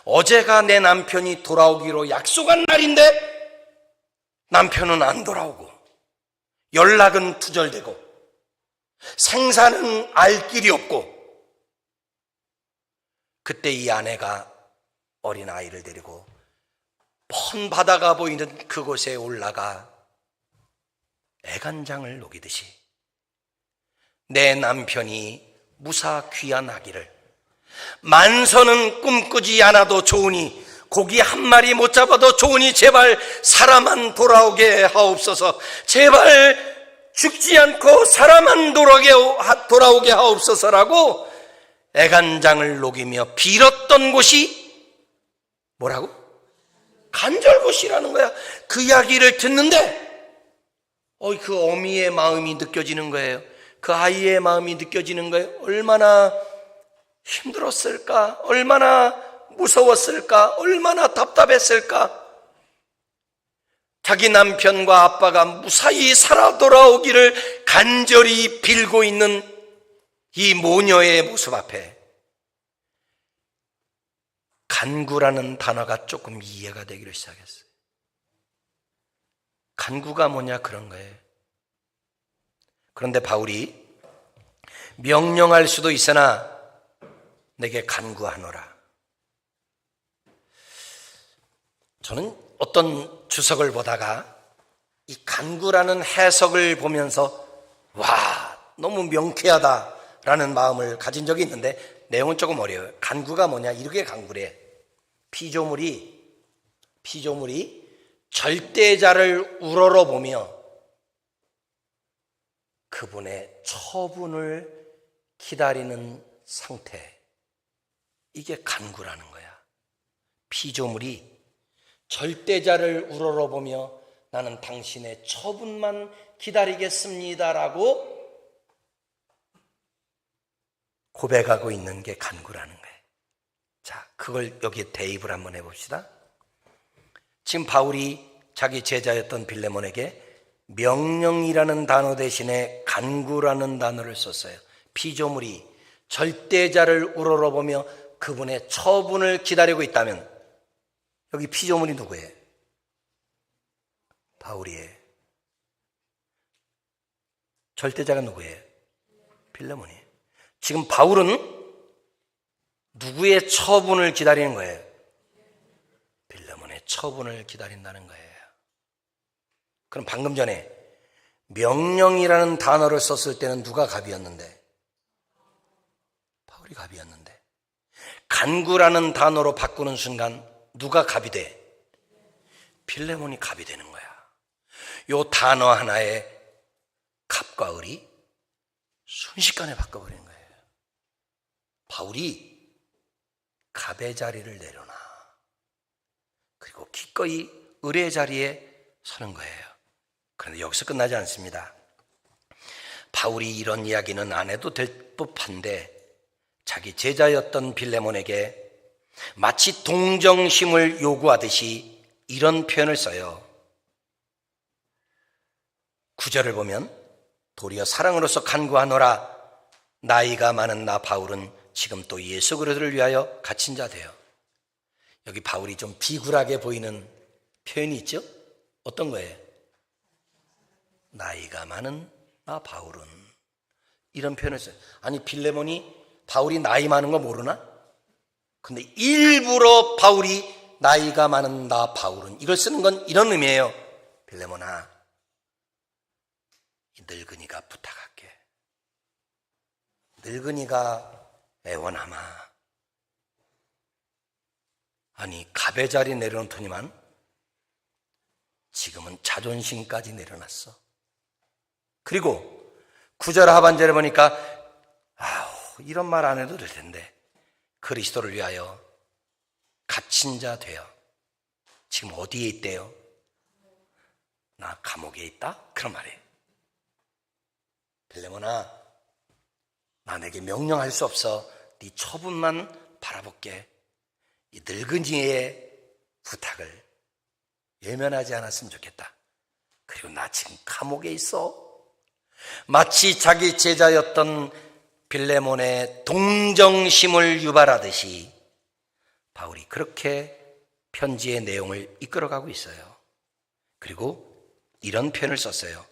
어제가 내 남편이 돌아오기로 약속한 날인데 남편은 안 돌아오고 연락은 투절되고 생사는 알 길이 없고 그때 이 아내가 어린아이를 데리고 먼 바다가 보이는 그곳에 올라가 애간장을 녹이듯이 내 남편이 무사 귀환하기를 만선은 꿈꾸지 않아도 좋으니 고기 한 마리 못 잡아도 좋으니 제발 사람만 돌아오게 하옵소서. 제발 죽지 않고 사람만 돌아오게 하옵소서라고 애간장을 녹이며 빌었던 곳이 뭐라고? 간절곶이라는 거야. 그 이야기를 듣는데 그 어미의 마음이 느껴지는 거예요. 그 아이의 마음이 느껴지는 거예요. 얼마나 힘들었을까? 얼마나 무서웠을까? 얼마나 답답했을까? 자기 남편과 아빠가 무사히 살아 돌아오기를 간절히 빌고 있는 이 모녀의 모습 앞에 간구라는 단어가 조금 이해가 되기로 시작했어요. 간구가 뭐냐 그런 거예요. 그런데 바울이 명령할 수도 있으나 내게 간구하노라. 저는 어떤 주석을 보다가 이 간구라는 해석을 보면서 와 너무 명쾌하다라는 마음을 가진 적이 있는데 내용은 조금 어려워요. 간구가 뭐냐 이렇게 간구래. 피조물이 절대자를 우러러보며 그분의 처분을 기다리는 상태, 이게 간구라는 거야. 피조물이 절대자를 우러러보며 나는 당신의 처분만 기다리겠습니다라고 고백하고 있는 게 간구라는 거예요. 자, 그걸 여기에 대입을 한번 해봅시다. 지금 바울이 자기 제자였던 빌레몬에게 명령이라는 단어 대신에 간구라는 단어를 썼어요. 피조물이 절대자를 우러러보며 그분의 처분을 기다리고 있다면 여기 피조물이 누구예요? 바울이에요. 절대자가 누구예요? 빌레몬이에요. 지금 바울은 누구의 처분을 기다리는 거예요? 빌레몬의 처분을 기다린다는 거예요. 그럼 방금 전에 명령이라는 단어를 썼을 때는 누가 갑이었는데? 바울이 갑이었는데 간구라는 단어로 바꾸는 순간 누가 갑이 돼? 빌레몬이 갑이 되는 거야. 요 단어 하나에 갑과 을이 순식간에 바꿔버리는 거예요. 바울이 갑의 자리를 내려놔. 그리고 기꺼이 을의 자리에 서는 거예요. 그런데 여기서 끝나지 않습니다. 바울이 이런 이야기는 안 해도 될 법한데 자기 제자였던 빌레몬에게 마치 동정심을 요구하듯이 이런 표현을 써요. 9절을 보면 도리어 사랑으로서 간구하노라. 나이가 많은 나 바울은 지금 또 예수 그리스도를 위하여 갇힌 자 되어. 여기 바울이 좀 비굴하게 보이는 표현이 있죠? 어떤 거예요? 나이가 많은 나 바울은, 이런 표현을 써요. 아니, 빌레몬이 바울이 나이 많은 거 모르나? 근데 일부러 바울이 나이가 많은 나 바울은, 이걸 쓰는 건 이런 의미예요. 빌레몬아, 이 늙은이가 부탁할게. 늙은이가 애원하마. 아니, 갑의 자리 내려놓더니만 지금은 자존심까지 내려놨어. 그리고 9절 하반절에 보니까 이런 말 안 해도 될 텐데 그리스도를 위하여 갇힌 자 되어. 지금 어디에 있대요? 나 감옥에 있다? 그런 말이에요. 빌레몬아, 나 내게 명령할 수 없어. 네 처분만 바라볼게. 이 늙은이의 부탁을 외면하지 않았으면 좋겠다. 그리고 나 지금 감옥에 있어. 마치 자기 제자였던 빌레몬의 동정심을 유발하듯이 바울이 그렇게 편지의 내용을 이끌어가고 있어요. 그리고 이런 표현을 썼어요.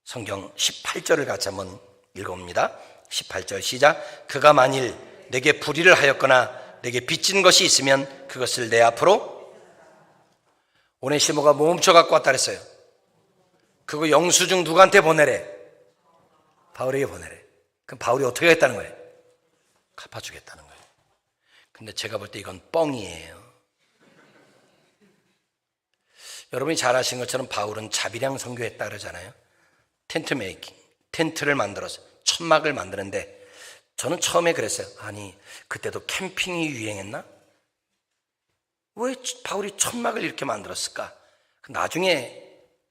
성경 18절을 같이 한번 읽어봅니다. 18절 시작. 그가 만일 내게 불의를 하였거나 내게 빚진 것이 있으면 그것을 내 앞으로. 오네시모가 뭐 훔쳐갖고 왔다 그랬어요? 그거 영수증 누구한테 보내래? 바울에게 보내래. 그럼 바울이 어떻게 하겠다는 거예요? 갚아주겠다는 거예요. 근데 제가 볼 때 이건 뻥이에요. 여러분이 잘 아신 것처럼 바울은 자비량 선교했다 그러잖아요. 텐트 메이킹, 텐트를 만들어서 천막을 만드는데, 저는 처음에 그랬어요. 아니, 그때도 캠핑이 유행했나? 왜 바울이 천막을 이렇게 만들었을까? 나중에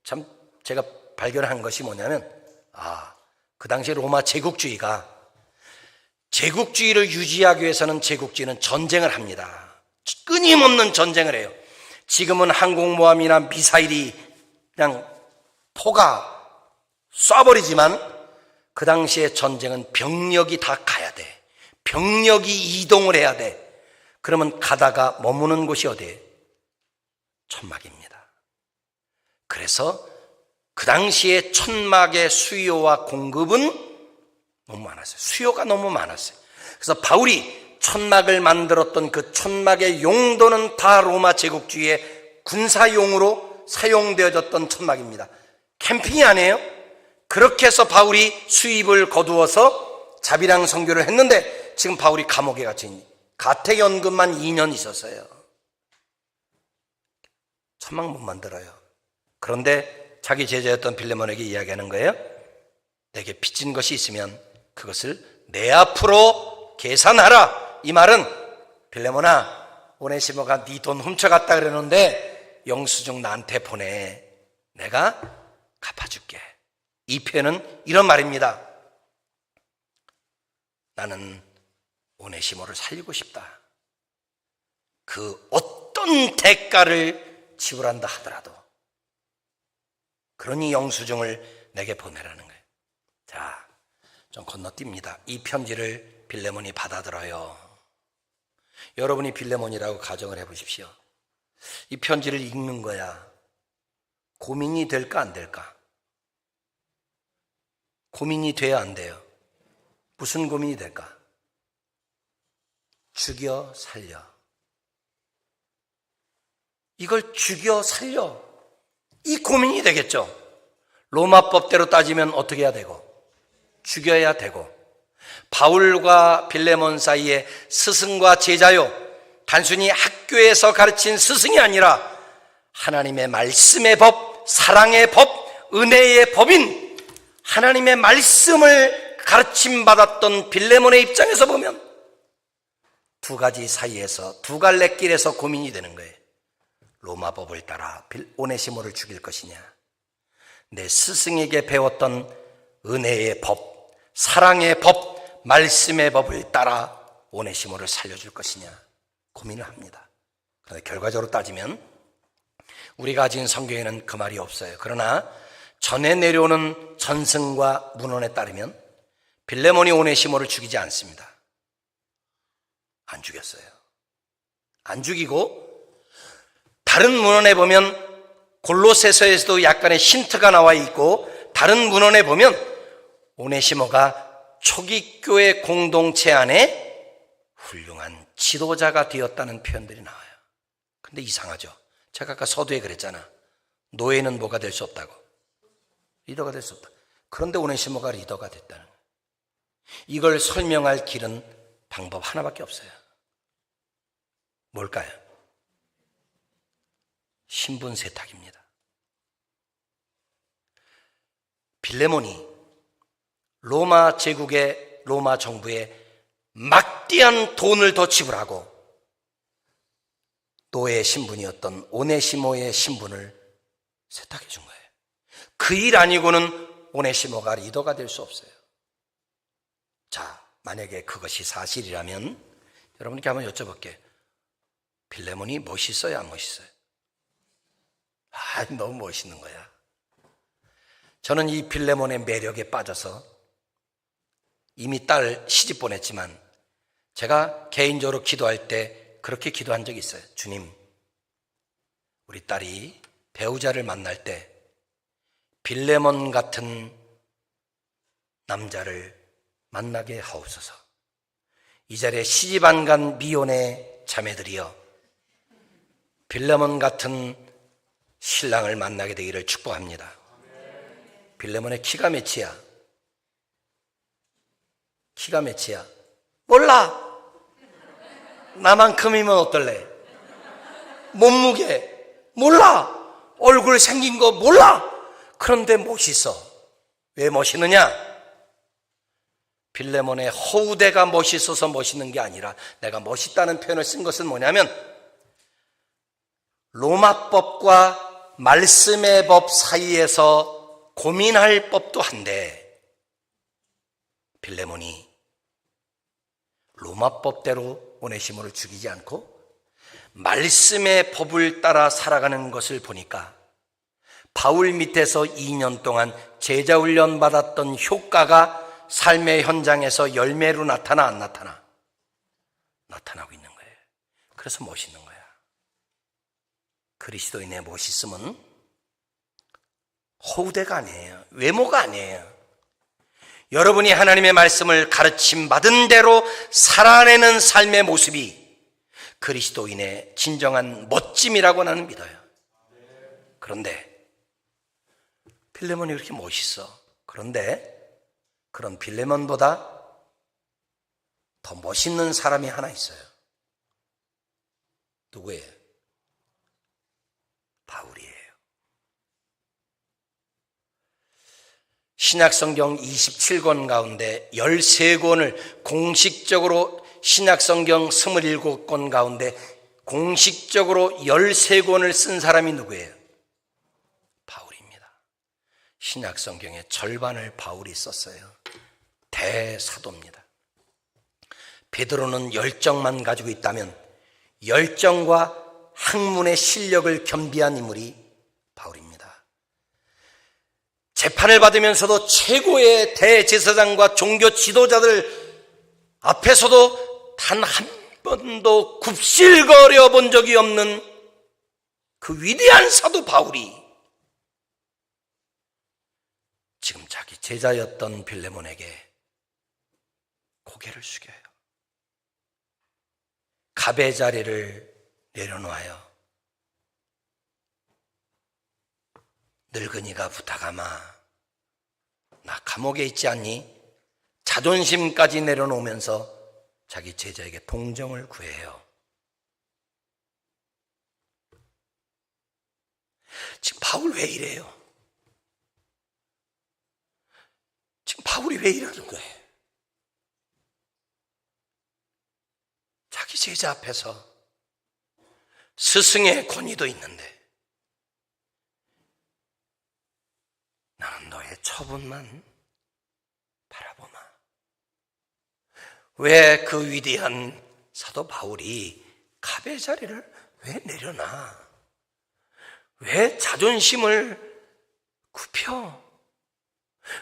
참 제가 발견한 것이 뭐냐면, 그 당시에 로마 제국주의가, 제국주의를 유지하기 위해서는 제국주의는 전쟁을 합니다. 끊임없는 전쟁을 해요. 지금은 항공모함이나 미사일이 그냥 포가 쏴버리지만 그 당시에 전쟁은 병력이 다 가야 돼. 병력이 이동을 해야 돼. 그러면 가다가 머무는 곳이 어디예요? 천막입니다. 그래서 그 당시에 천막의 수요와 공급은 너무 많았어요. 수요가 너무 많았어요. 그래서 바울이 천막을 만들었던 그 천막의 용도는 다 로마 제국주의의 군사용으로 사용되어졌던 천막입니다. 캠핑이 아니에요? 그렇게 해서 바울이 수입을 거두어서 자비랑 선교를 했는데, 지금 바울이 감옥에 갇힌, 가택연금만 2년 있었어요. 천막 못 만들어요. 그런데 자기 제자였던 빌레몬에게 이야기하는 거예요. 내게 빚진 것이 있으면 그것을 내 앞으로 계산하라. 이 말은, 빌레몬아, 오네시모가 네 돈 훔쳐갔다 그러는데 영수증 나한테 보내. 내가 갚아줄게. 이 표현은 이런 말입니다. 나는 오네시모를 살리고 싶다. 그 어떤 대가를 지불한다 하더라도 그러니 영수증을 내게 보내라는 거예요. 자, 좀 건너뜁니다. 이 편지를 빌레몬이 받아들어요. 여러분이 빌레몬이라고 가정을 해보십시오. 이 편지를 읽는 거야. 고민이 될까 안 될까? 고민이 돼야 안 돼요. 무슨 고민이 될까? 죽여 살려. 이걸 죽여 살려. 이 고민이 되겠죠. 로마법대로 따지면 어떻게 해야 되고? 죽여야 되고. 바울과 빌레몬 사이에 스승과 제자요, 단순히 학교에서 가르친 스승이 아니라 하나님의 말씀의 법, 사랑의 법, 은혜의 법인 하나님의 말씀을 가르침받았던 빌레몬의 입장에서 보면 두 가지 사이에서, 두 갈래 길에서 고민이 되는 거예요. 로마법을 따라 오네시모를 죽일 것이냐, 내 스승에게 배웠던 은혜의 법, 사랑의 법, 말씀의 법을 따라 오네시모를 살려줄 것이냐 고민을 합니다. 그런데 결과적으로 따지면 우리가 가진 성경에는 그 말이 없어요. 그러나 전해 내려오는 전승과 문헌에 따르면 빌레몬이 오네시모를 죽이지 않습니다. 안 죽였어요. 안 죽이고, 다른 문헌에 보면 골로새서에서도 약간의 힌트가 나와 있고, 다른 문헌에 보면 오네시모가 초기 교회 공동체 안에 훌륭한 지도자가 되었다는 표현들이 나와요. 근데 이상하죠. 제가 아까 서두에 그랬잖아. 노예는 뭐가 될 수 없다고. 리더가 될 수 없다. 그런데 오네시모가 리더가 됐다는 거예요. 이걸 설명할 길은 방법 하나밖에 없어요. 뭘까요? 신분 세탁입니다. 빌레몬이 로마 제국의, 로마 정부에 막대한 돈을 더 지불하고 노예 신분이었던 오네시모의 신분을 세탁해 준 거예요. 그 일 아니고는 오네시모가 리더가 될 수 없어요. 자, 만약에 그것이 사실이라면 여러분께 한번 여쭤볼게요. 빌레몬이 멋있어요, 안 멋있어요? 너무 멋있는 거야. 저는 이 빌레몬의 매력에 빠져서 이미 딸 시집 보냈지만 제가 개인적으로 기도할 때 그렇게 기도한 적이 있어요. 주님, 우리 딸이 배우자를 만날 때 빌레몬 같은 남자를 만나게 하옵소서. 이 자리에 시집 안 간 미혼의 자매들이여, 빌레몬 같은 신랑을 만나게 되기를 축복합니다. 빌레몬의 키가 몇이야? 키가 몇이야? 몰라. 나만큼이면 어떨래? 몸무게 몰라. 얼굴 생긴 거 몰라. 그런데 멋있어. 왜 멋있느냐? 빌레몬의 허우대가 멋있어서 멋있는 게 아니라, 내가 멋있다는 표현을 쓴 것은 뭐냐면, 로마법과 말씀의 법 사이에서 고민할 법도 한데, 빌레몬이 로마법대로 오네시모를 죽이지 않고 말씀의 법을 따라 살아가는 것을 보니까 바울 밑에서 2년 동안 제자 훈련 받았던 효과가 삶의 현장에서 열매로 나타나, 안 나타나? 나타나고 있는 거예요. 그래서 멋있는 거야. 그리스도인의 멋있음은 허우대가 아니에요. 외모가 아니에요. 여러분이 하나님의 말씀을 가르침 받은 대로 살아내는 삶의 모습이 그리스도인의 진정한 멋짐이라고 나는 믿어요. 그런데 빌레몬이 그렇게 멋있어. 그런데 그런 빌레몬보다 더 멋있는 사람이 하나 있어요. 누구예요? 바울이에요. 신약성경 27권 가운데 13권을 공식적으로, 신약성경 27권 가운데 공식적으로 13권을 쓴 사람이 누구예요? 바울입니다. 신약성경의 절반을 바울이 썼어요. 대사도입니다. 베드로는 열정만 가지고 있다면 열정과 학문의 실력을 겸비한 인물이 바울입니다. 재판을 받으면서도 최고의 대제사장과 종교 지도자들 앞에서도 단 한 번도 굽실거려 본 적이 없는 그 위대한 사도 바울이 지금 자기 제자였던 빌레몬에게 고개를 숙여요. 갑의 자리를 내려놓아요. 늙은이가 부탁하마, 나 감옥에 있지 않니? 자존심까지 내려놓으면서 자기 제자에게 동정을 구해요. 지금 바울 왜 이래요? 지금 바울이 왜 이러는 거예요? 자기 제자 앞에서 스승의 권위도 있는데 나는 너의 처분만 바라보마. 왜 그 위대한 사도 바울이 갑의 자리를 왜 내려놔? 왜 자존심을 굽혀?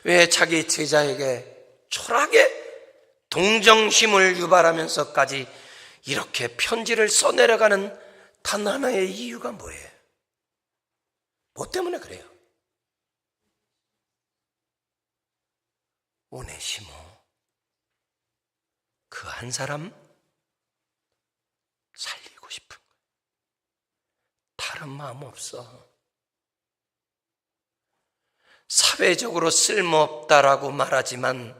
왜 자기 제자에게 초라하게 동정심을 유발하면서까지 이렇게 편지를 써내려가는 단 하나의 이유가 뭐예요? 뭐 때문에 그래요? 오네시모, 그 한 사람 살리고 싶은 거예요. 다른 마음 없어. 사회적으로 쓸모없다라고 말하지만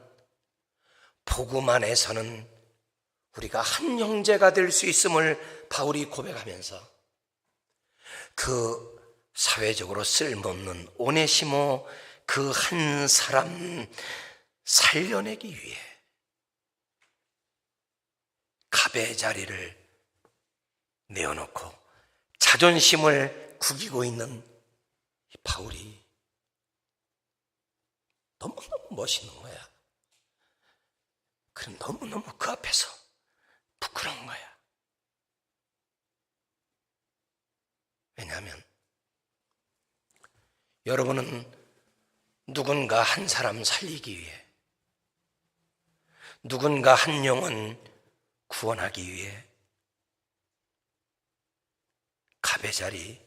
복음 안에서는 우리가 한 형제가 될 수 있음을 바울이 고백하면서 그 사회적으로 쓸모없는 오네시모 그 한 사람 살려내기 위해 갑의 자리를 내어놓고 자존심을 구기고 있는 이 바울이 너무너무 멋있는 거야. 그럼 너무너무 그 앞에서 부끄러운 거야. 왜냐하면 여러분은 누군가 한 사람 살리기 위해, 누군가 한 영혼 구원하기 위해 갑의 자리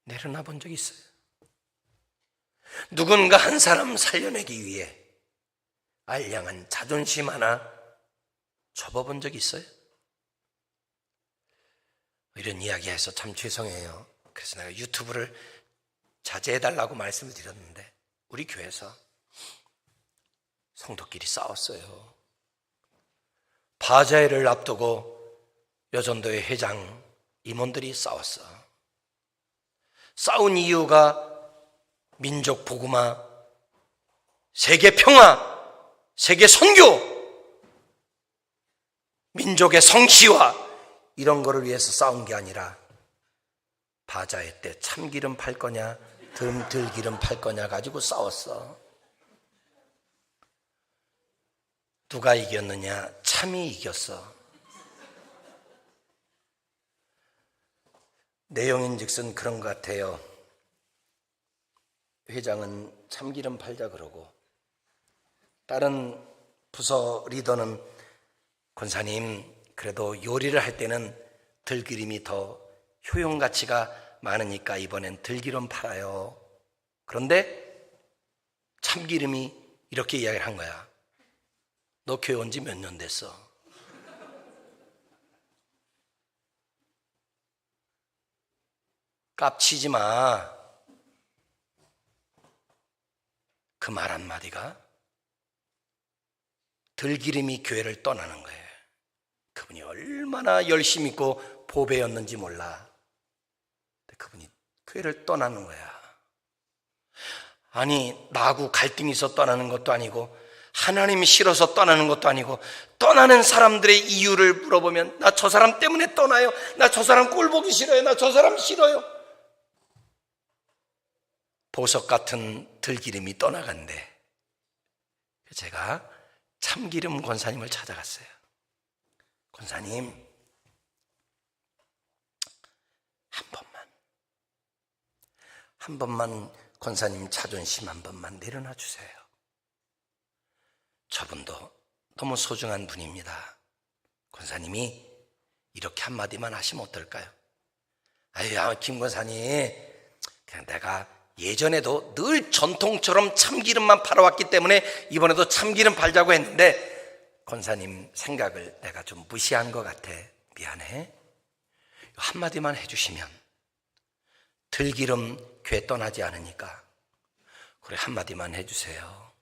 내려놔 본 적 있어요? 누군가 한 사람 살려내기 위해 알량한 자존심 하나 접어본 적 있어요? 이런 이야기해서 참 죄송해요. 그래서 내가 유튜브를 자제해달라고 말씀을 드렸는데 우리 교회에서 성도끼리 싸웠어요. 바자회를 앞두고 여전도의 회장 임원들이 싸웠어. 싸운 이유가 민족 복음화, 세계 평화, 세계 선교, 민족의 성취와 이런 거를 위해서 싸운 게 아니라 바자회 때 참기름 팔 거냐 들기름 팔 거냐 가지고 싸웠어. 누가 이겼느냐? 참이 이겼어. 내용인즉슨 그런 것 같아요. 회장은 참기름 팔자 그러고 다른 부서 리더는 권사님 그래도 요리를 할 때는 들기름이 더 효용 가치가 많으니까 이번엔 들기름 팔아요. 그런데 참기름이 이렇게 이야기를 한 거야. 너 교회 온 지 몇 년 됐어? 깝치지 마. 그 말 한마디가 들기름이 교회를 떠나는 거예요. 그분이 얼마나 열심히 있고 보배였는지 몰라. 그분이 교회를 떠나는 거야. 아니 나하고 갈등이 있어 떠나는 것도 아니고 하나님이 싫어서 떠나는 것도 아니고 떠나는 사람들의 이유를 물어보면 나 저 사람 때문에 떠나요. 나 저 사람 꼴 보기 싫어요. 나 저 사람 싫어요. 보석 같은 들기름이 떠나간대. 제가 참기름 권사님을 찾아갔어요. 권사님 한 번만 권사님 자존심 한 번만 내려놔 주세요. 저분도 너무 소중한 분입니다. 권사님이 이렇게 한마디만 하시면 어떨까요? 아유, 김 권사님, 그냥 내가 예전에도 늘 전통처럼 참기름만 팔아왔기 때문에 이번에도 참기름 팔자고 했는데 권사님 생각을 내가 좀 무시한 것 같아. 미안해. 한마디만 해주시면 들기름 교회 떠나지 않으니까 그래 한마디만 해주세요.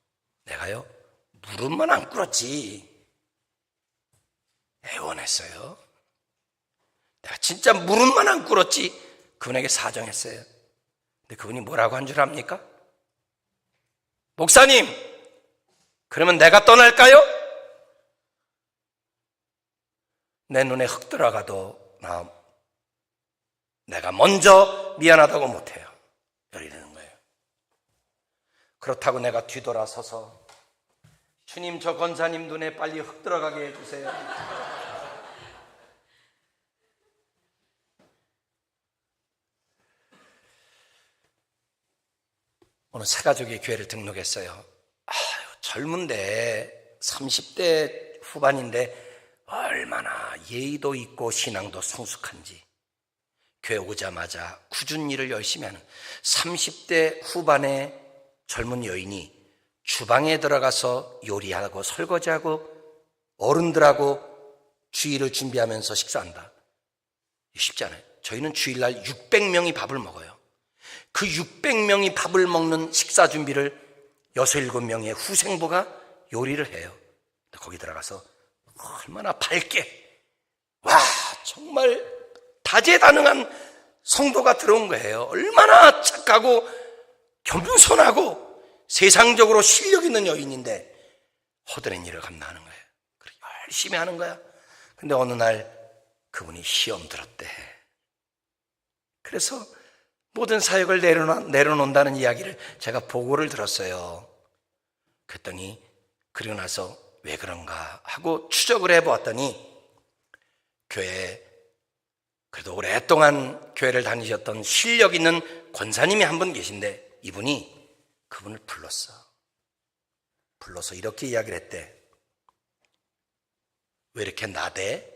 내가요 무릎만 안 꿇었지 애원했어요. 내가 진짜 무릎만 안 꿇었지 그분에게 사정했어요. 근데 그분이 뭐라고 한 줄 압니까? 목사님 그러면 내가 떠날까요? 내 눈에 흙 들어가도 내가 먼저 미안하다고 못해요. 이러는 거예요. 그렇다고 내가 뒤돌아서서 주님, 저 권사님 눈에 빨리 흙 들어가게 해주세요. 오늘 새 가족이 교회를 등록했어요. 젊은데 30대 후반인데 얼마나 예의도 있고 신앙도 성숙한지. 교회 오자마자 굳은 일을 열심히 하는 30대 후반의 젊은 여인이 주방에 들어가서 요리하고 설거지하고 어른들하고 주일을 준비하면서 식사한다. 쉽지 않아요. 저희는 주일날 600명이 밥을 먹어요. 그 600명이 밥을 먹는 식사 준비를 6, 7명의 후생부가 요리를 해요. 거기 들어가서 얼마나 밝게, 와, 정말 다재다능한 성도가 들어온 거예요. 얼마나 착하고 겸손하고 세상적으로 실력 있는 여인인데 허드렛 일을 감당하는 거예요. 그렇게 열심히 하는 거야. 근데 어느 날 그분이 시험 들었대. 그래서 모든 사역을 내려놓는다는 이야기를 제가 보고를 들었어요. 그랬더니 그리고 나서 왜 그런가 하고 추적을 해보았더니 교회에 그래도 오랫동안 교회를 다니셨던 실력 있는 권사님이 한 분 계신데 이분이 그분을 불러서 이렇게 이야기를 했대. 왜 이렇게 나대?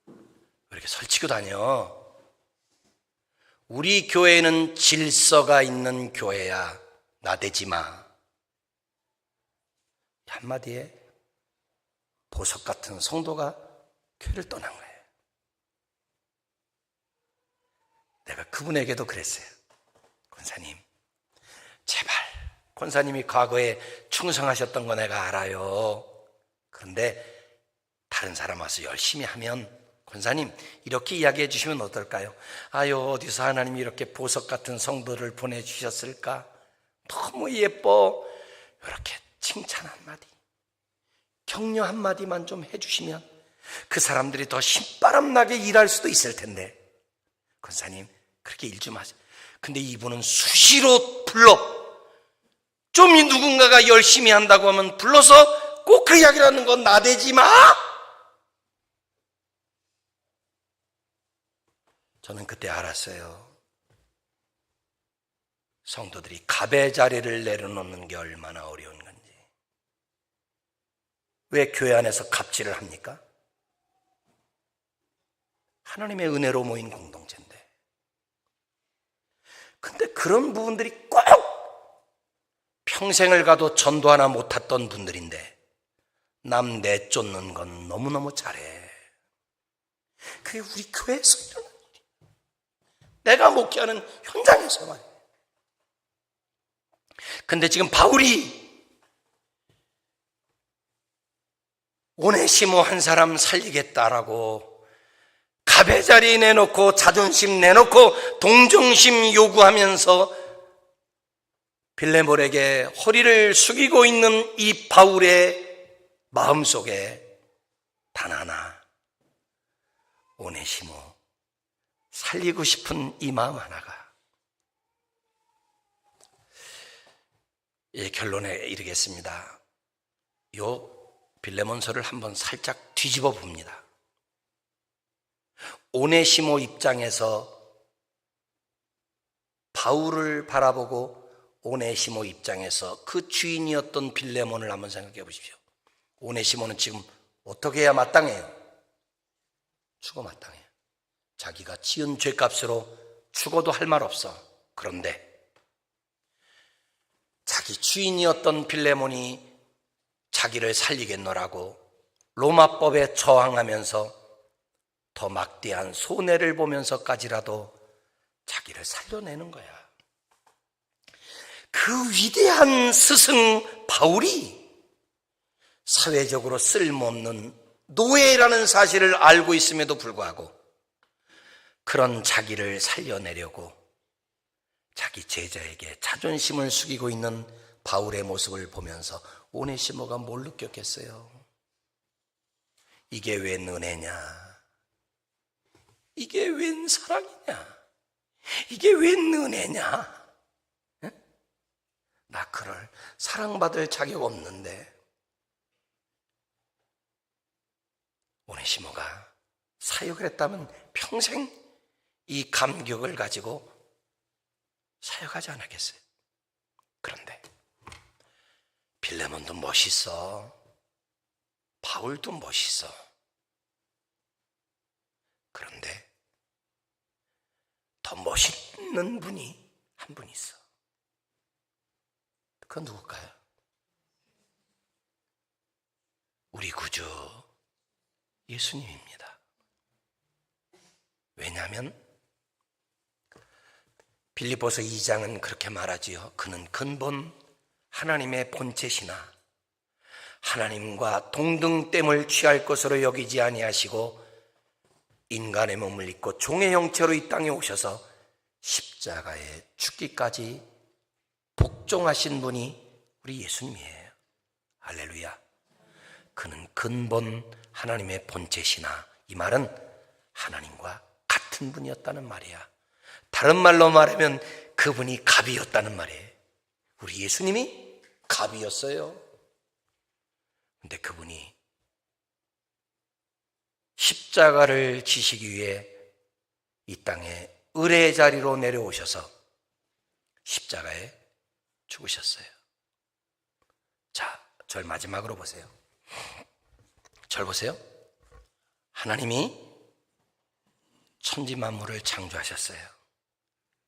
왜 이렇게 설치고 다녀? 우리 교회는 질서가 있는 교회야. 나대지 마. 한마디에 보석 같은 성도가 교회를 떠난 거예요. 내가 그분에게도 그랬어요. 권사님, 제발, 권사님이 과거에 충성하셨던 거 내가 알아요. 그런데 다른 사람 와서 열심히 하면 권사님 이렇게 이야기해 주시면 어떨까요? 아유, 어디서 하나님이 이렇게 보석 같은 성도를 보내주셨을까? 너무 예뻐. 이렇게 칭찬 한마디, 격려 한마디만 좀 해주시면 그 사람들이 더 신바람나게 일할 수도 있을 텐데. 권사님 그렇게 일 좀 하세요. 근데 이분은 수시로 불러. 좀 누군가가 열심히 한다고 하면 불러서 꼭 그 이야기를 하는 건 나대지 마. 저는 그때 알았어요. 성도들이 갑의 자리를 내려놓는 게 얼마나 어려운 건지. 왜 교회 안에서 갑질을 합니까? 하나님의 은혜로 모인 공동체인데. 근데 그런 부분들이 꼭 평생을 가도 전도 하나 못 탔던 분들인데 남 내쫓는 건 너무너무 잘해. 그게 우리 교회에서 일어나는 일이야. 내가 목회하는 현장에서 말이야. 근데 지금 바울이 오네시모 한 사람 살리겠다라고 갑의 자리 내놓고 자존심 내놓고 동정심 요구하면서 빌레몬에게 허리를 숙이고 있는 이 바울의 마음속에 단 하나, 오네시모 살리고 싶은 이 마음 하나가. 이 결론에 이르겠습니다. 요 빌레몬서를 한번 살짝 뒤집어 봅니다. 오네시모 입장에서 바울을 바라보고 오네시모 입장에서 그 주인이었던 빌레몬을 한번 생각해 보십시오. 오네시모는 지금 어떻게 해야 마땅해요? 죽어 마땅해요. 자기가 지은 죄값으로 죽어도 할 말 없어. 그런데 자기 주인이었던 빌레몬이 자기를 살리겠노라고 로마법에 저항하면서 더 막대한 손해를 보면서까지라도 자기를 살려내는 거야. 그 위대한 스승 바울이 사회적으로 쓸모없는 노예라는 사실을 알고 있음에도 불구하고 그런 자기를 살려내려고 자기 제자에게 자존심을 숙이고 있는 바울의 모습을 보면서 오네시모가 뭘 느꼈겠어요? 이게 웬 은혜냐? 이게 웬 사랑이냐? 이게 웬 은혜냐? 응? 나 그럴 사랑받을 자격 없는데. 오네시모가 사역을 했다면 평생 이 감격을 가지고 사역하지 않았겠어요? 그런데 빌레몬도 멋있어. 바울도 멋있어. 그런데 더 멋있는 분이 한 분 있어. 그건 누굴까요? 우리 구주 예수님입니다. 왜냐하면 빌립보서 2장은 그렇게 말하지요. 그는 근본 하나님의 본체시나 하나님과 동등됨을 취할 것으로 여기지 아니하시고 인간의 몸을 입고 종의 형체로 이 땅에 오셔서 십자가에 죽기까지 복종하신 분이 우리 예수님이에요. 할렐루야. 그는 근본 하나님의 본체시나, 이 말은 하나님과 같은 분이었다는 말이야. 다른 말로 말하면 그분이 갑이었다는 말이에요. 우리 예수님이 갑이었어요. 근데 그분이 십자가를 지시기 위해 이 땅에 을의 자리로 내려오셔서 십자가에 죽으셨어요. 자, 절 마지막으로 보세요. 절 보세요. 하나님이 천지 만물을 창조하셨어요.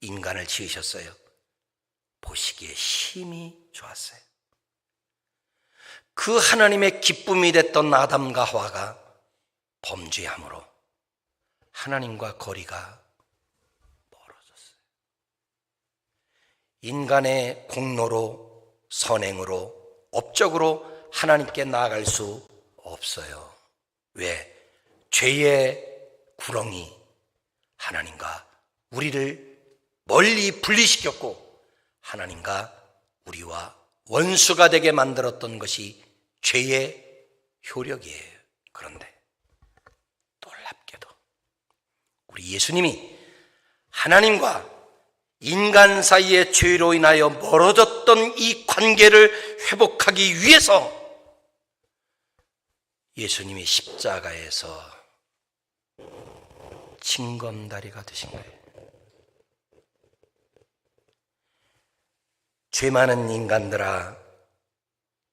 인간을 지으셨어요. 보시기에 심히 좋았어요. 그 하나님의 기쁨이 됐던 아담과 하와가 범죄함으로 하나님과 거리가 멀어졌어요. 인간의 공로로, 선행으로, 업적으로 하나님께 나아갈 수 없어요. 왜? 죄의 구렁이 하나님과 우리를 멀리 분리시켰고 하나님과 우리와 원수가 되게 만들었던 것이 죄의 효력이에요. 그런데 놀랍게도 우리 예수님이 하나님과 인간 사이의 죄로 인하여 멀어졌던 이 관계를 회복하기 위해서 예수님이 십자가에서 징검다리가 되신 거예요. 죄 많은 인간들아,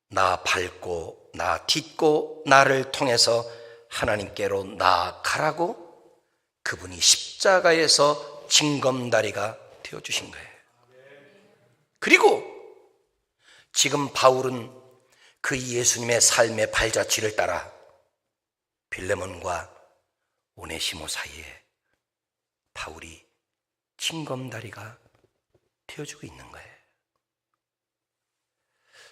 나 밟고 나 딛고 나를 통해서 하나님께로 나아가라고 그분이 십자가에서 징검다리가 되어주신 거예요. 그리고 지금 바울은 그 예수님의 삶의 발자취를 따라 빌레몬과 오네시모 사이에 바울이 징검다리가 되어주고 있는 거예요.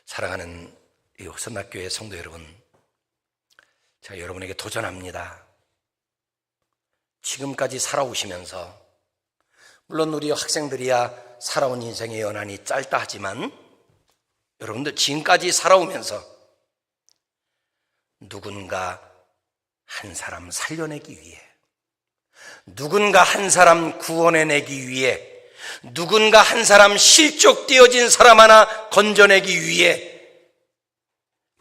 사랑하는 이 호선학교의 성도 여러분, 제가 여러분에게 도전합니다. 지금까지 살아오시면서, 물론 우리 학생들이야 살아온 인생의 연한이 짧다 하지만 여러분들 지금까지 살아오면서 누군가 한 사람 살려내기 위해, 누군가 한 사람 구원해내기 위해, 누군가 한 사람 실족되어진 사람 하나 건져내기 위해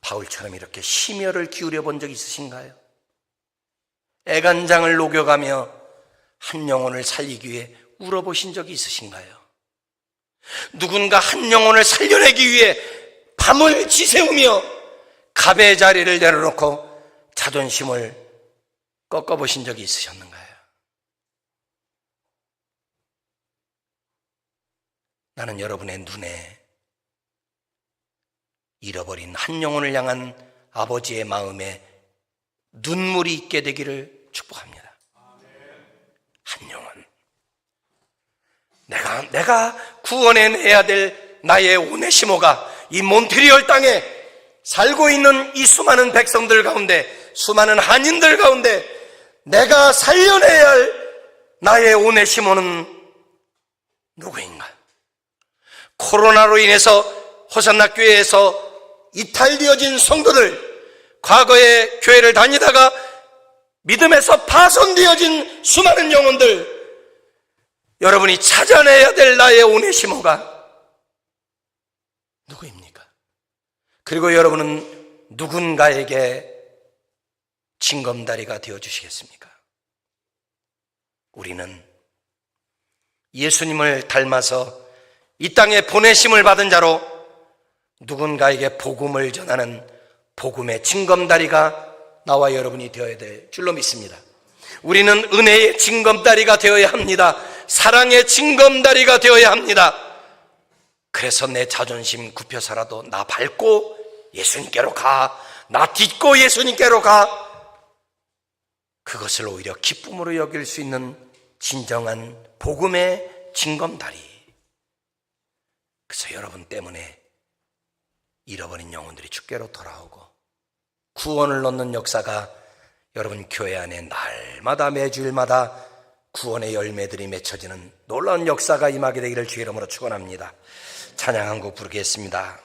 바울처럼 이렇게 심혈을 기울여 본 적 있으신가요? 애간장을 녹여가며 한 영혼을 살리기 위해 울어보신 적이 있으신가요? 누군가 한 영혼을 살려내기 위해 밤을 지새우며 갑의 자리를 내려놓고 자존심을 꺾어보신 적이 있으셨는가요? 나는 여러분의 눈에 잃어버린 한 영혼을 향한 아버지의 마음에 눈물이 있게 되기를 축복합니다. 한 영혼, 내가 구원해내야 될 나의 오네시모가 이 몬트리올 땅에 살고 있는 이 수많은 백성들 가운데, 수많은 한인들 가운데 내가 살려내야 할 나의 오네시모는 누구인가? 코로나로 인해서 호산나 교회에서 이탈되어진 성도들, 과거에 교회를 다니다가 믿음에서 파손되어진 수많은 영혼들, 여러분이 찾아내야 될 나의 오네시모가 누구입니까? 그리고 여러분은 누군가에게 징검다리가 되어주시겠습니까? 우리는 예수님을 닮아서 이 땅에 보내심을 받은 자로 누군가에게 복음을 전하는 복음의 징검다리가 나와 여러분이 되어야 될 줄로 믿습니다. 우리는 은혜의 징검다리가 되어야 합니다. 사랑의 징검다리가 되어야 합니다. 그래서 내 자존심 굽혀서라도 나 밟고 예수님께로 가, 나 딛고 예수님께로 가, 그것을 오히려 기쁨으로 여길 수 있는 진정한 복음의 징검다리. 그래서 여러분 때문에 잃어버린 영혼들이 주께로 돌아오고 구원을 얻는 역사가 여러분 교회 안에 날마다 매주일마다 구원의 열매들이 맺혀지는 놀라운 역사가 임하게 되기를 주의 이름으로 축원합니다. 찬양 한 곡 부르겠습니다.